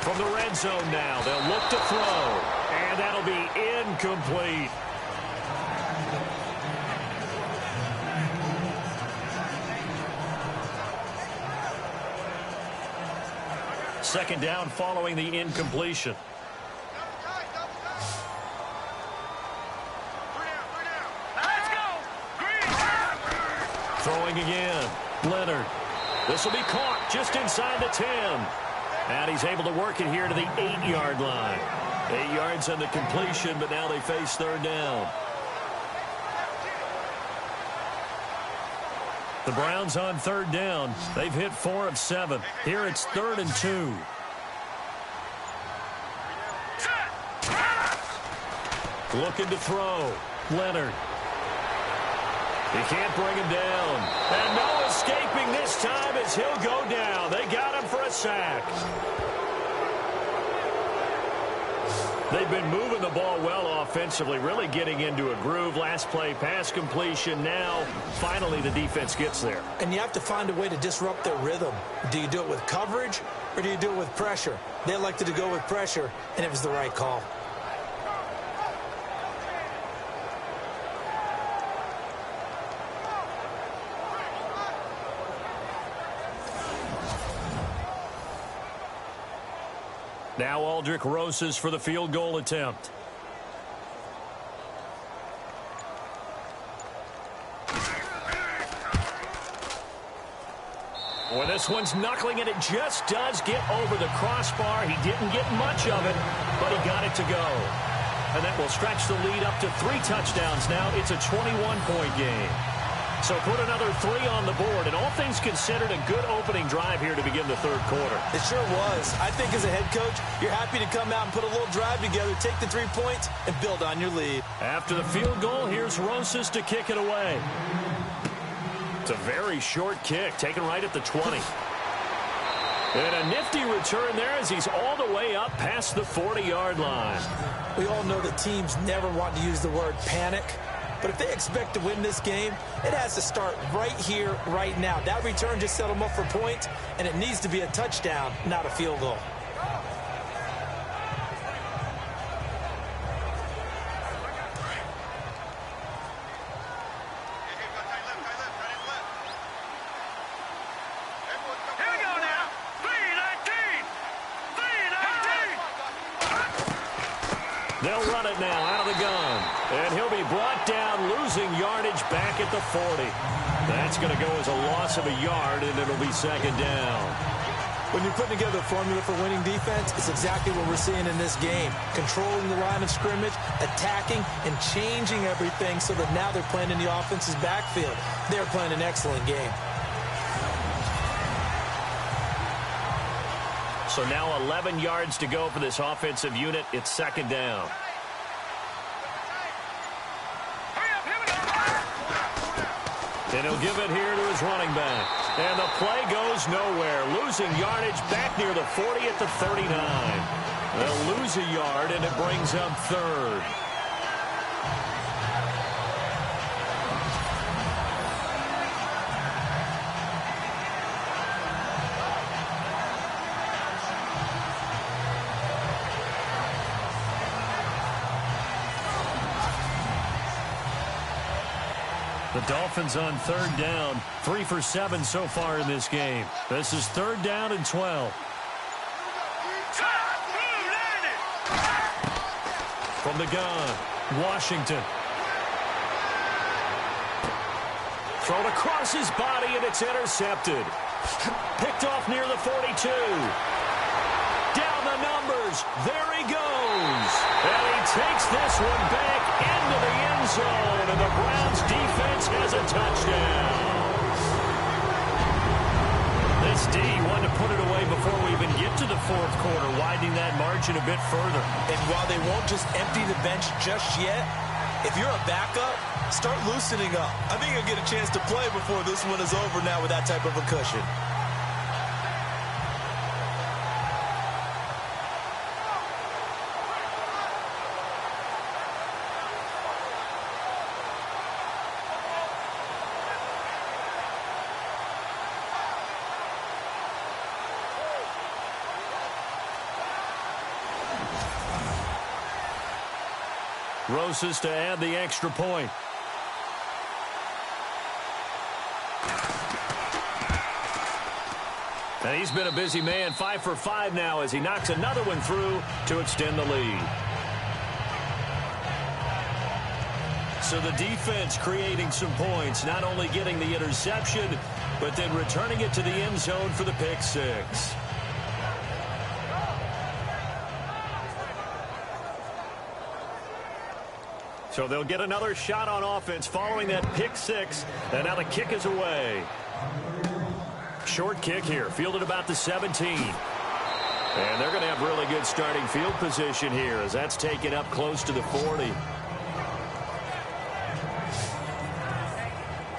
From the red zone now, they'll look to throw. And that'll be incomplete. Second down following the incompletion. Throwing again. Leonard. This will be caught just inside the 10. And he's able to work it here to the 8-yard line. 8 yards on the completion, but now they face third down. The Browns on third down. They've hit 4 of 7. Here it's 3rd and 2. Looking to throw. Leonard. He can't bring him down. And no escaping this time as he'll go down. They got him for a sack. They've been moving the ball well offensively, really getting into a groove. Last play, pass completion. Now, finally, the defense gets there. And you have to find a way to disrupt their rhythm. Do you do it with coverage or do you do it with pressure? They elected to go with pressure, and it was the right call. Now Aldrich Rosas for the field goal attempt. Well, this one's knuckling, and it just does get over the crossbar. He didn't get much of it, but he got it to go. And that will stretch the lead up to 3 touchdowns now. It's a 21-point game. So put another 3 on the board, and all things considered, a good opening drive here to begin the third quarter. It sure was. I think as a head coach, you're happy to come out and put a little drive together, take the 3 points, and build on your lead. After the field goal, here's Rosas to kick it away. It's a very short kick, taken right at the 20. And a nifty return there as he's all the way up past the 40-yard line. We all know that teams never want to use the word panic. But if they expect to win this game, it has to start right here, right now. That return just set them up for points, and it needs to be a touchdown, not a field goal. Here we go now. 3-19. They'll run it now out of the gun. And he'll be brought down, losing yardage back at the 40. That's going to go as a loss of a yard, and it'll be second down. When you're putting together a formula for winning defense, it's exactly what we're seeing in this game. Controlling the line of scrimmage, attacking, and changing everything so that now they're playing in the offense's backfield. They're playing an excellent game. So now 11 yards to go for this offensive unit. It's second down. And he'll give it here to his running back. And the play goes nowhere. Losing yardage back near the 40 at the 39. They'll lose a yard, and it brings up third. The Dolphins on third down, 3 for 7 so far in this game. This is third down and 12. From the gun, Washington. Thrown across his body, and it's intercepted. Picked off near the 42. Down the numbers. There he goes. And he takes this one back into the end zone, and the Browns defense has a touchdown. This D wanted to put it away before we even get to the fourth quarter, widening that margin a bit further. And while they won't just empty the bench just yet, if you're a backup, start loosening up. I think you'll get a chance to play before this one is over now with that type of a cushion. Rosas to add the extra point. And he's been a busy man, 5 for 5 now as he knocks another one through to extend the lead. So the defense creating some points, not only getting the interception, but then returning it to the end zone for the pick six. So they'll get another shot on offense following that pick six, and now the kick is away. Short kick here, fielded about the 17. And they're going to have really good starting field position here as that's taken up close to the 40.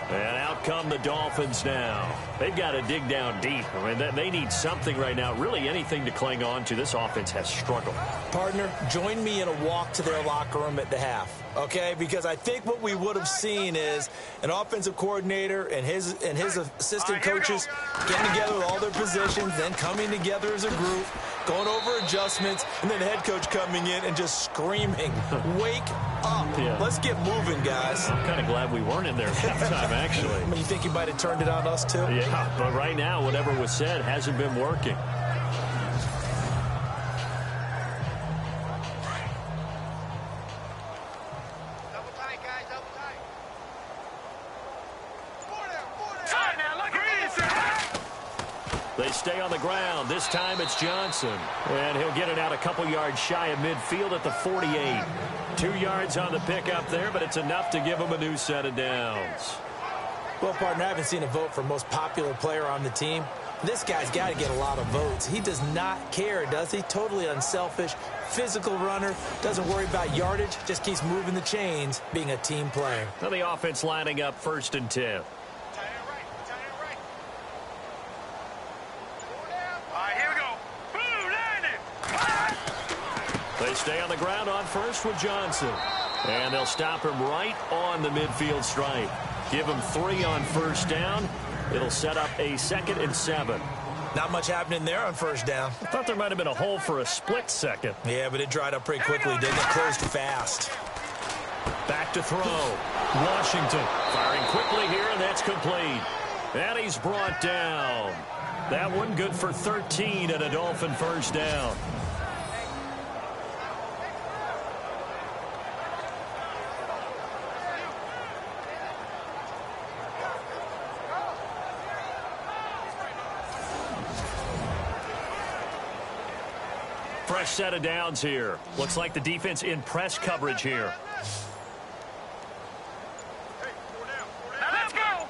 And out come the Dolphins now. They've got to dig down deep. I mean, they need something right now, really anything to cling on to. This offense has struggled. Partner, join me in a walk to their locker room at the half, okay? Because I think what we would have seen is an offensive coordinator and his assistant coaches getting together with all their positions, then coming together as a group, going over adjustments, and then the head coach coming in and just screaming, wake up. Yeah. Let's get moving, guys. I'm kind of glad we weren't in there at halftime, actually. I mean, you think you might have turned it on us, too? Yeah, but right now, whatever was said hasn't been working. They stay on the ground. This time it's Johnson. And he'll get it out a couple yards shy of midfield at the 48. 2 yards on the pickup there, but it's enough to give him a new set of downs. Well, partner, I haven't seen a vote for most popular player on the team. This guy's got to get a lot of votes. He does not care, does he? Totally unselfish, physical runner, doesn't worry about yardage, just keeps moving the chains, being a team player. Now the offense lining up 1st and 10. They stay on the ground on first with Johnson. And they'll stop him right on the midfield stripe. Give him 3 on first down. It'll set up a 2nd and 7. Not much happening there on first down. I thought there might have been a hole for a split second. Yeah, but it dried up pretty quickly, didn't it? Closed fast. Back to throw. Washington firing quickly here, and that's complete. And he's brought down. That one good for 13 and a Dolphin first down. Fresh set of downs here. Looks like the defense in press coverage here. Let's go!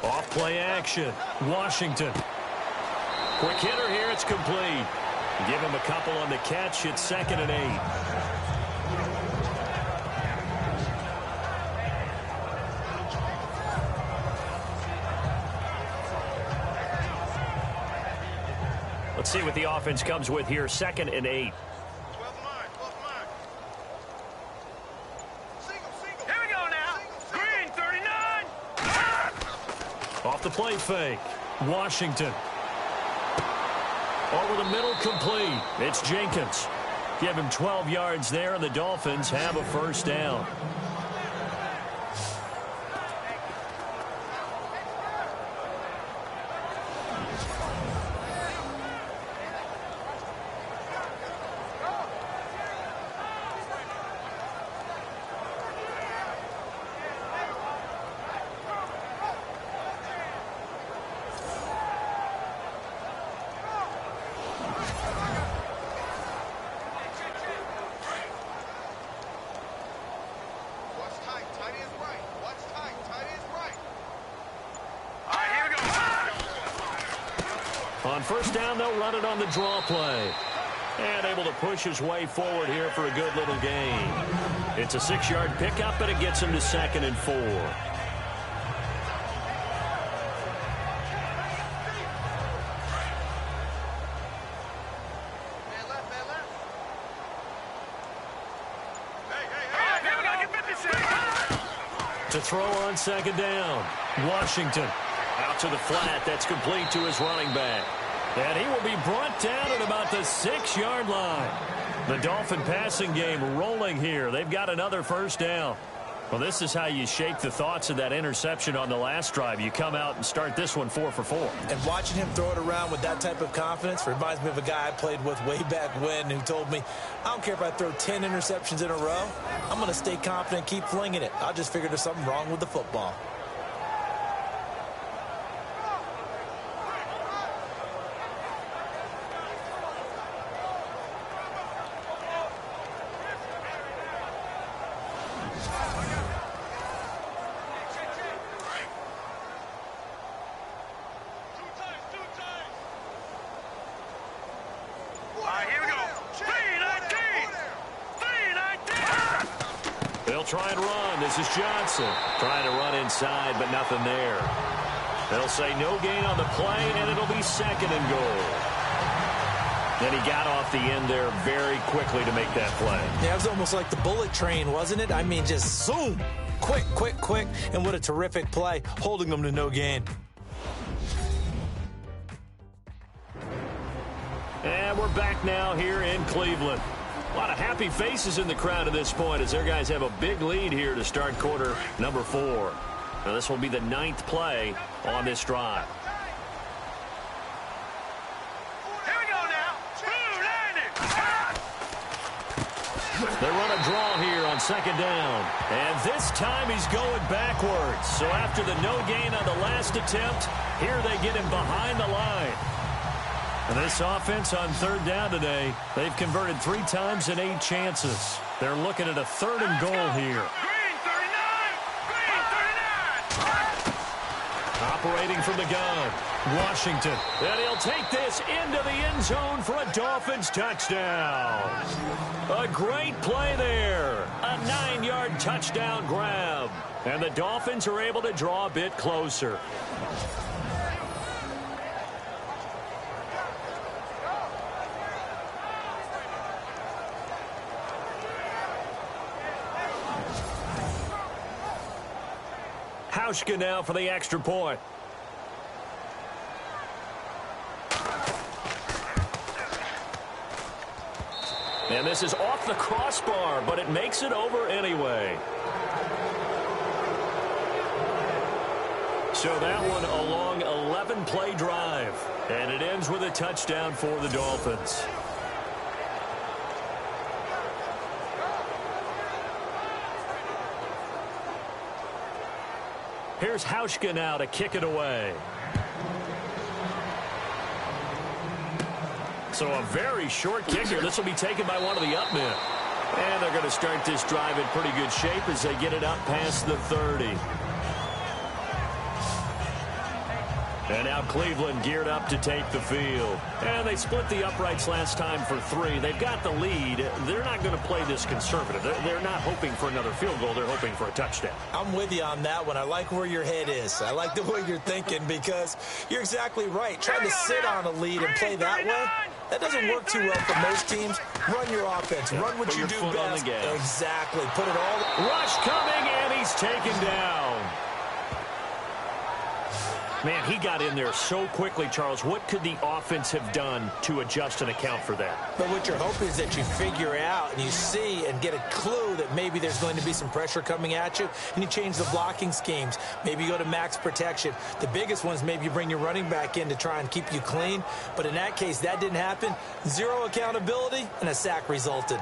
Off play action. Washington. Quick hitter here. It's complete. Give him a couple on the catch. It's 2nd and 8. Let's see what the offense comes with here. 2nd and 8. Here we go now. Green 39. Off the play fake. Washington. Over the middle, complete. It's Jenkins. Give him 12 yards there, and the Dolphins have a first down. first down, they'll run it on the draw play. And able to push his way forward here for a good little gain. It's a 6-yard pickup, and it gets him to 2nd and 4. To throw on 2nd down. Washington out to the flat. That's complete to his running back. And he will be brought down at about the 6-yard line. The Dolphin passing game rolling here. They've got another first down. Well, this is how you shake the thoughts of that interception on the last drive. You come out and start this one 4 for 4. And watching him throw it around with that type of confidence reminds me of a guy I played with way back when who told me, I don't care if I throw 10 interceptions in a row. I'm going to stay confident, keep flinging it. I'll just figure there's something wrong with the football. Try and run. This is Johnson trying to run inside, but nothing there. They'll say no gain on the play, and it'll be 2nd and goal. Then he got off the end there very quickly to make that play. Yeah, it was almost like the bullet train, wasn't it? I mean, just zoom. Quick, quick, quick. And what a terrific play, holding them to no gain. And we're back now here in Cleveland. A lot of happy faces in the crowd at this point as their guys have a big lead here to start quarter number 4. Now this will be the 9th play on this drive. Here we go now. They run a draw here on 2nd down. And this time he's going backwards. So after the no gain on the last attempt, here they get him behind the line. And this offense on 3rd down today, they've converted 3 times in 8 chances. They're looking at a 3rd and goal here. Green 39! Green 39! Operating from the gun, Washington. And he'll take this into the end zone for a Dolphins touchdown. A great play there. A 9-yard touchdown grab. And the Dolphins are able to draw a bit closer. Hauschka now for the extra point. And this is off the crossbar, but it makes it over anyway. So that one a long 11-play drive. And it ends with a touchdown for the Dolphins. Here's Hauschka now to kick it away. So a very short kicker. This will be taken by one of the up men. And they're going to start this drive in pretty good shape as they get it up past the 30. And now Cleveland geared up to take the field. And they split the uprights last time for 3. They've got the lead. They're not going to play this conservative. They're not hoping for another field goal. They're hoping for a touchdown. I'm with you on that one. I like where your head is. I like the way you're thinking because you're exactly right. Trying to sit on a lead and play that way, that doesn't work too well for most teams. Run your offense. Run what you do best. Exactly. Put it all. Rush coming, and he's taken down. Man, he got in there so quickly, Charles. What could the offense have done to adjust and account for that? But what you're hoping is that you figure out and you see and get a clue that maybe there's going to be some pressure coming at you, and you change the blocking schemes. Maybe you go to max protection. The biggest one is maybe you bring your running back in to try and keep you clean. But in that case, that didn't happen. 0 accountability, and a sack resulted.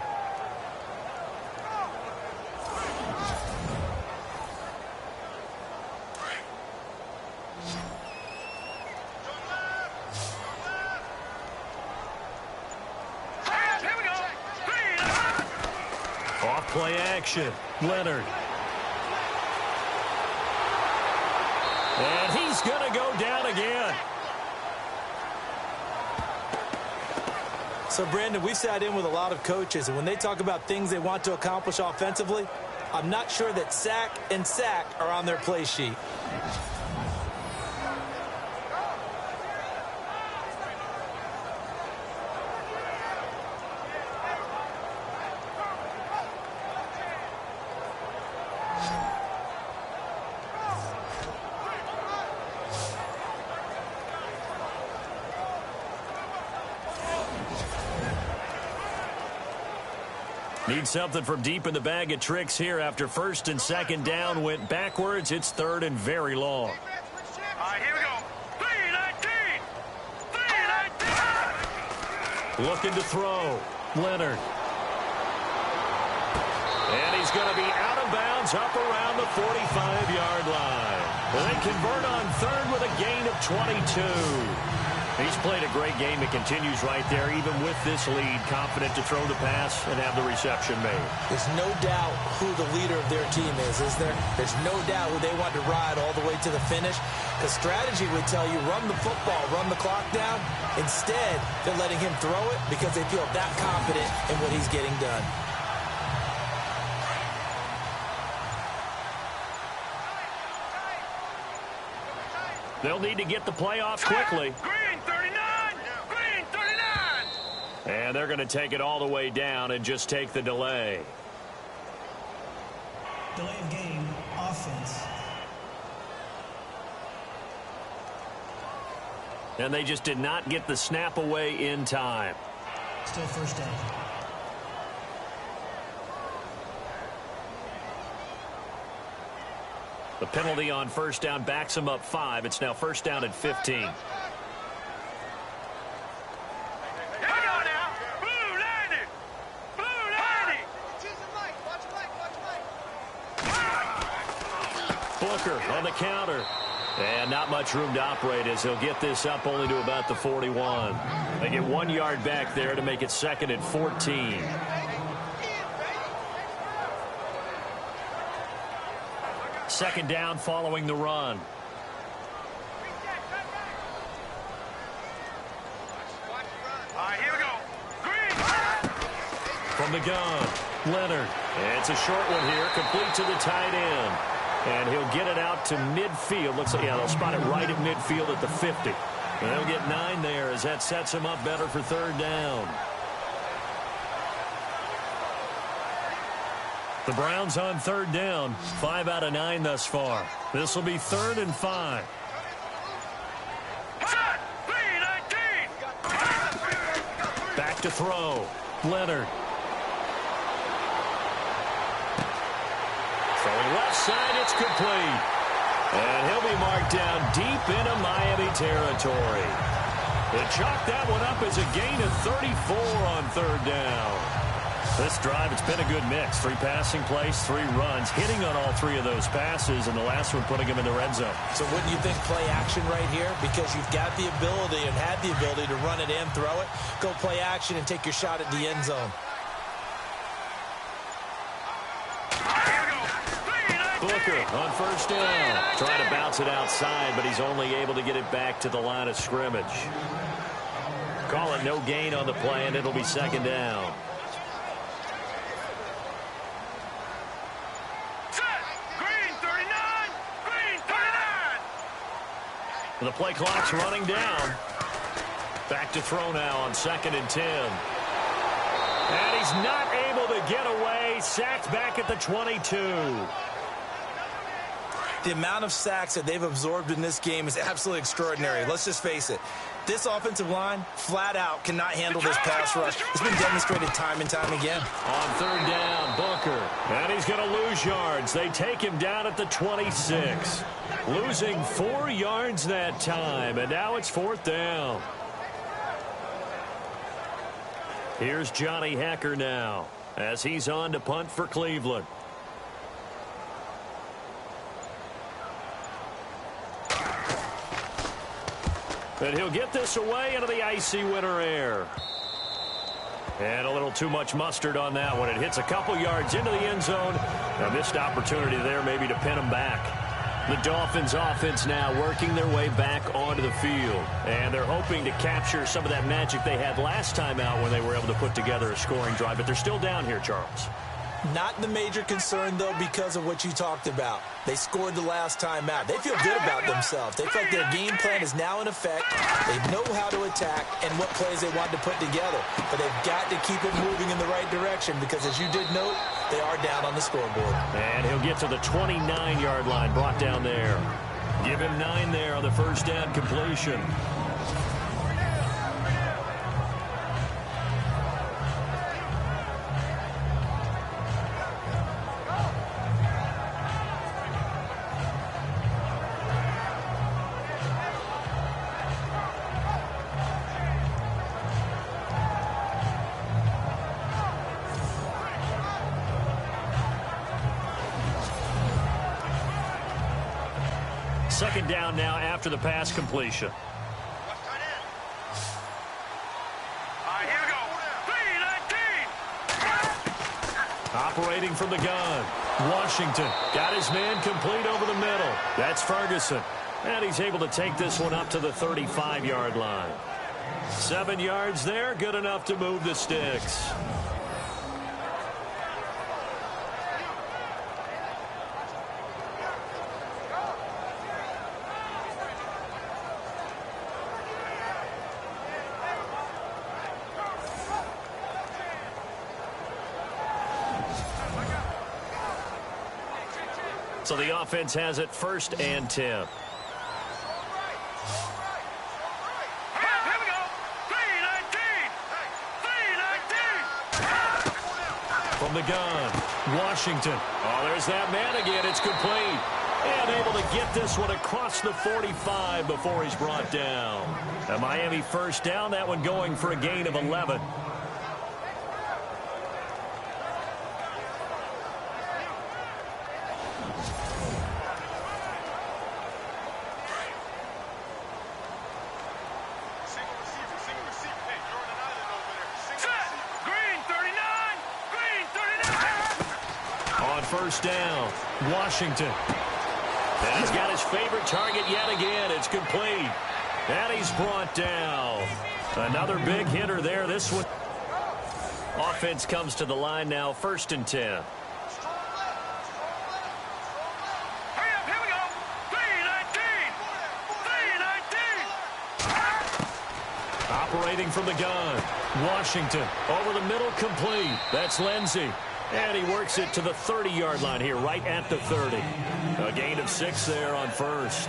Play action. Leonard. And he's going to go down again. So, Brandon, we've sat in with a lot of coaches, and when they talk about things they want to accomplish offensively, I'm not sure that sack and sack are on their play sheet. Need something from deep in the bag of tricks here after first and second down went backwards. It's third and very long. All right, here we go. 3-19. 3-19. Looking to throw. Leonard. And he's going to be out of bounds up around the 45-yard line. They convert on third with a gain of 22. He's played a great game. It continues right there, even with this lead, confident to throw the pass and have the reception made. There's no doubt who the leader of their team is there? There's no doubt who they want to ride all the way to the finish. Because strategy would tell you, run the football, run the clock down. Instead, they're letting him throw it because they feel that confident in what he's getting done. They'll need to get the playoffs quickly. Green 39. Green 39. And they're going to take it all the way down and just take the delay. Delay of game, offense. And they just did not get the snap away in time. Still first down. The penalty on first down backs them up 5. It's now first down at 15. Hang on now. Blue 90. Blue 90. Booker on the counter. And not much room to operate as he'll get this up only to about the 41. They get 1 yard back there to make it second and 14. Second down following the run. All right, here we go. Green. From the gun, Leonard. It's a short one here, complete to the tight end. And he'll get it out to midfield. Looks like, yeah, they'll spot it right at midfield at the 50. And they'll get 9 there as that sets him up better for third down. The Browns on third down, 5 out of 9 thus far. This will be third and 5. Set. 3-19. Back to throw. Leonard. Throwing left side, it's complete. And he'll be marked down deep into Miami territory. They chalk that one up as a gain of 34 on third down. This drive, it's been a good mix. 3 passing plays, 3 runs, hitting on all 3 of those passes, and the last one putting him in the red zone. So wouldn't you think play action right here? Because you've got the ability and had the ability to run it and throw it. Go play action and take your shot at the end zone. Booker on first down. Trying to bounce it outside, but he's only able to get it back to the line of scrimmage. Call it no gain on the play, and it'll be second down. The play clock's running down. Back to throw now on second and 10. And he's not able to get away. Sacked back at the 22. The amount of sacks that they've absorbed in this game is absolutely extraordinary. Let's just face it. This offensive line, flat out, cannot handle this pass rush. It's been demonstrated time and time again. On third down, Booker. And he's going to lose yards. They take him down at the 26. Losing 4 yards that time, and now it's fourth down. Here's Johnny Hecker now as he's on to punt for Cleveland. And he'll get this away into the icy winter air. And a little too much mustard on that one. It hits a couple yards into the end zone. A missed opportunity there maybe to pin him back. The Dolphins offense now working their way back onto the field. And they're hoping to capture some of that magic they had last time out when they were able to put together a scoring drive. But they're still down here, Charles. Not the major concern, though, because of what you talked about. They scored the last time out. They feel good about themselves. They feel like their game plan is now in effect. They know how to attack and what plays they want to put together. But they've got to keep it moving in the right direction because, as you did note, they are down on the scoreboard. And he'll get to the 29-yard line, brought down there. Give him 9 there on the first down completion. Second down now after the pass completion. All right, here we go. 3-19. Operating from the gun. Washington got his man complete over the middle. That's Ferguson. And he's able to take this one up to the 35-yard line. 7 yards there, good enough to move the sticks. So the offense has it 1st and 10. Here we go. 3-19. From the gun, Washington. Oh, there's that man again. It's complete. And able to get this one across the 45 before he's brought down. A Miami first down, that one going for a gain of 11. First down, Washington. And he's got his favorite target yet again. It's complete. And he's brought down. Another big hitter there. This one. Offense comes to the line now, 1st and 10. Hurry up, here we go. 3-19. Operating from the gun, Washington. Over the middle, complete. That's Lindsey. And he works it to the 30-yard line here, right at the 30. A gain of 6 there on first.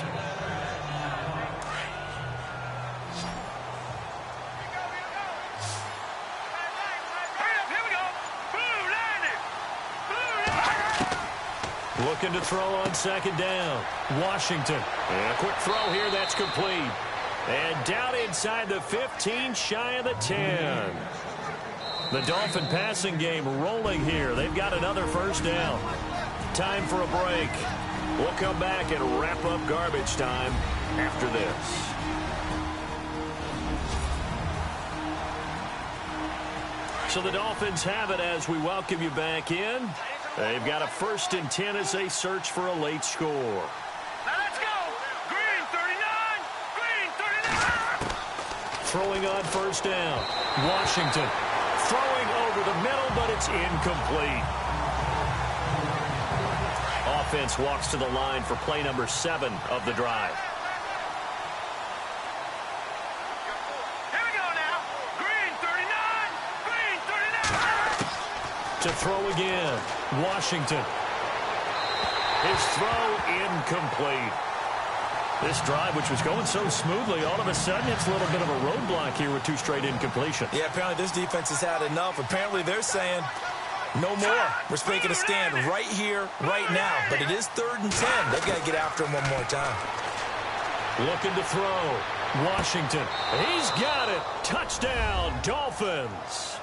Looking to throw on 2nd down. Washington. And a quick throw here, that's complete. And down inside the 15, shy of the 10. The Dolphin passing game rolling here. They've got another first down. Time for a break. We'll come back and wrap up garbage time after this. So the Dolphins have it as we welcome you back in. They've got a 1st and 10 as they search for a late score. Now let's go. Green 39. Green 39. Throwing on 1st down. Washington. Throwing over the middle, but it's incomplete. Offense walks to the line for play number 7 of the drive. Here we go now. Green 39. Green 39. To throw again. Washington. His throw incomplete. This drive, which was going so smoothly, all of a sudden it's a little bit of a roadblock here with 2 straight incompletions. Yeah, apparently this defense has had enough. Apparently they're saying, no more. We're making a stand right here, right now. But it is 3rd and 10. They've got to get after him one more time. Looking to throw. Washington. He's got it. Touchdown, Dolphins.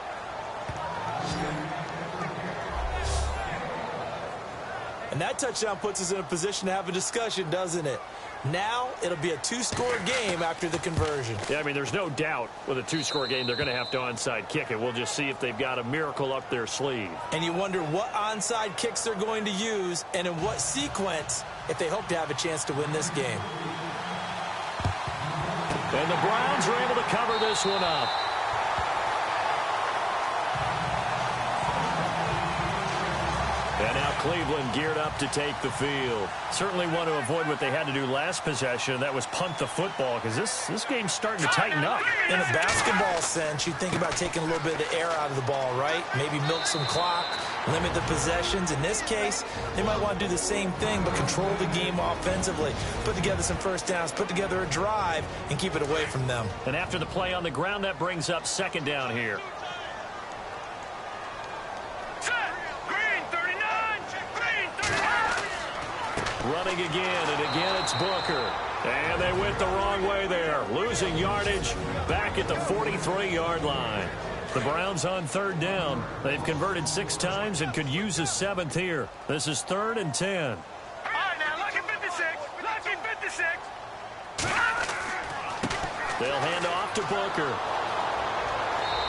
And that touchdown puts us in a position to have a discussion, doesn't it? Now it'll be a two-score game after the conversion. Yeah, I mean, there's no doubt with a two-score game they're going to have to onside kick it. We'll just see if they've got a miracle up their sleeve. And you wonder what onside kicks they're going to use and in what sequence if they hope to have a chance to win this game. And the Browns are able to cover this one up. And now Cleveland geared up to take the field. Certainly want to avoid what they had to do last possession. That was punt the football, because this game's starting to tighten up. In a basketball sense, you think about taking a little bit of the air out of the ball, right? Maybe milk some clock, limit the possessions. In this case, they might want to do the same thing, but control the game offensively. Put together some first downs, put together a drive, and keep it away from them. And after the play on the ground, that brings up second down here. Running again, and again it's Booker. And they went the wrong way there. Losing yardage back at the 43-yard line. The Browns on third down. They've converted 6 times and could use a 7th here. This is 3rd and 10. All right, now, lucky 56. Lucky 56. They'll hand off to Booker.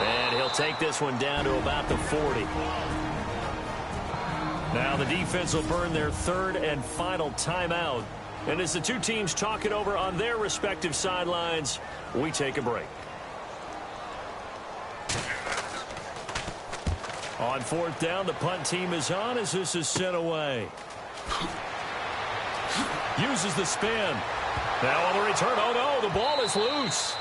And he'll take this one down to about the 40. Now the defense will burn their 3rd and final timeout. And as the two teams talk it over on their respective sidelines, we take a break. On 4th down, the punt team is on as this is sent away. Uses the spin. Now on the return, oh no, the ball is loose.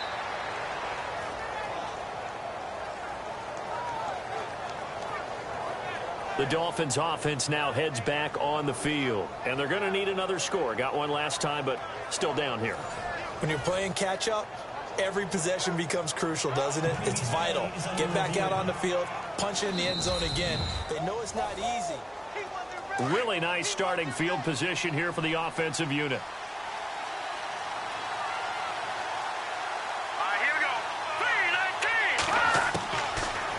The Dolphins offense now heads back on the field. And they're going to need another score. Got one last time, but still down here. When you're playing catch-up, every possession becomes crucial, doesn't it? It's vital. Get back out on the field, punch in the end zone again. They know it's not easy. Really nice starting field position here for the offensive unit.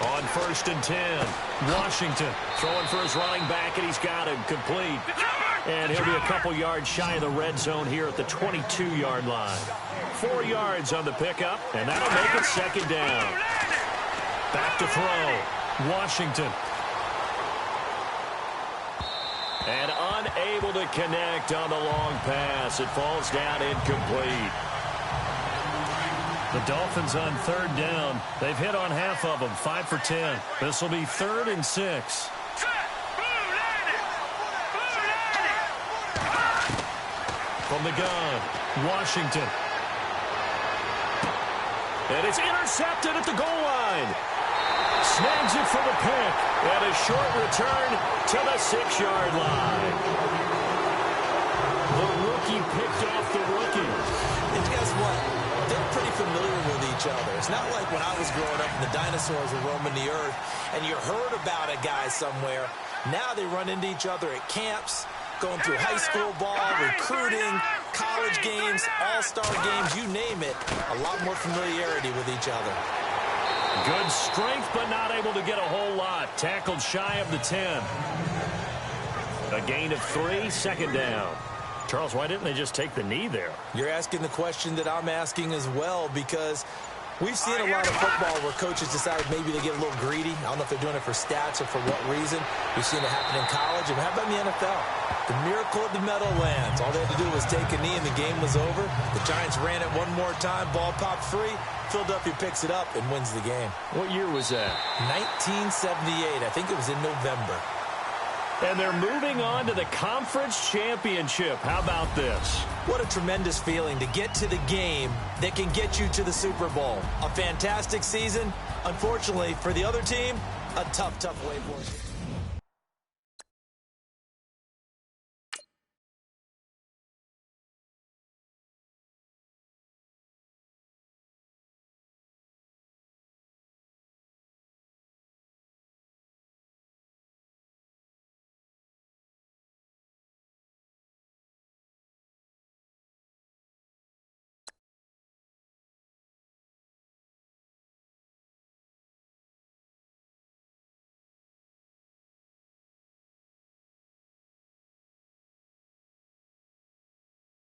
On 1st and 10, Washington throwing for his running back, and he's got him complete. And he'll be a couple yards shy of the red zone here at the 22-yard line. 4 yards on the pickup, and that'll make it second down. Back to throw, Washington. And unable to connect on the long pass. It falls down incomplete. The Dolphins on 3rd down. They've hit on half of them, 5 for 10. This will be 3rd and 6. From the gun, Washington. And it's intercepted at the goal line. Snags it for the pick. And a short return to the 6-yard line. The rookie picked off the rookie. And guess what? They're pretty familiar with each other. It's not like when I was growing up and the dinosaurs were roaming the earth and you heard about a guy somewhere. Now they run into each other at camps, going through high school ball, recruiting, college games, all-star games, you name it. A lot more familiarity with each other. Good strength, but not able to get a whole lot. Tackled shy of the 10. A gain of 3, second down. Charles, why didn't they just take the knee there? You're asking the question that I'm asking as well, because we've seen a lot of football where coaches decide maybe they get a little greedy. I don't know if they're doing it for stats or for what reason. We've seen it happen in college. And how about in the NFL? The miracle of the Meadowlands. All they had to do was take a knee and the game was over. The Giants ran it one more time. Ball popped free. Philadelphia picks it up and wins the game. What year was that? 1978. I think it was in November. And they're moving on to the conference championship. How about this? What a tremendous feeling to get to the game that can get you to the Super Bowl. A fantastic season. Unfortunately, for the other team, a tough way for it.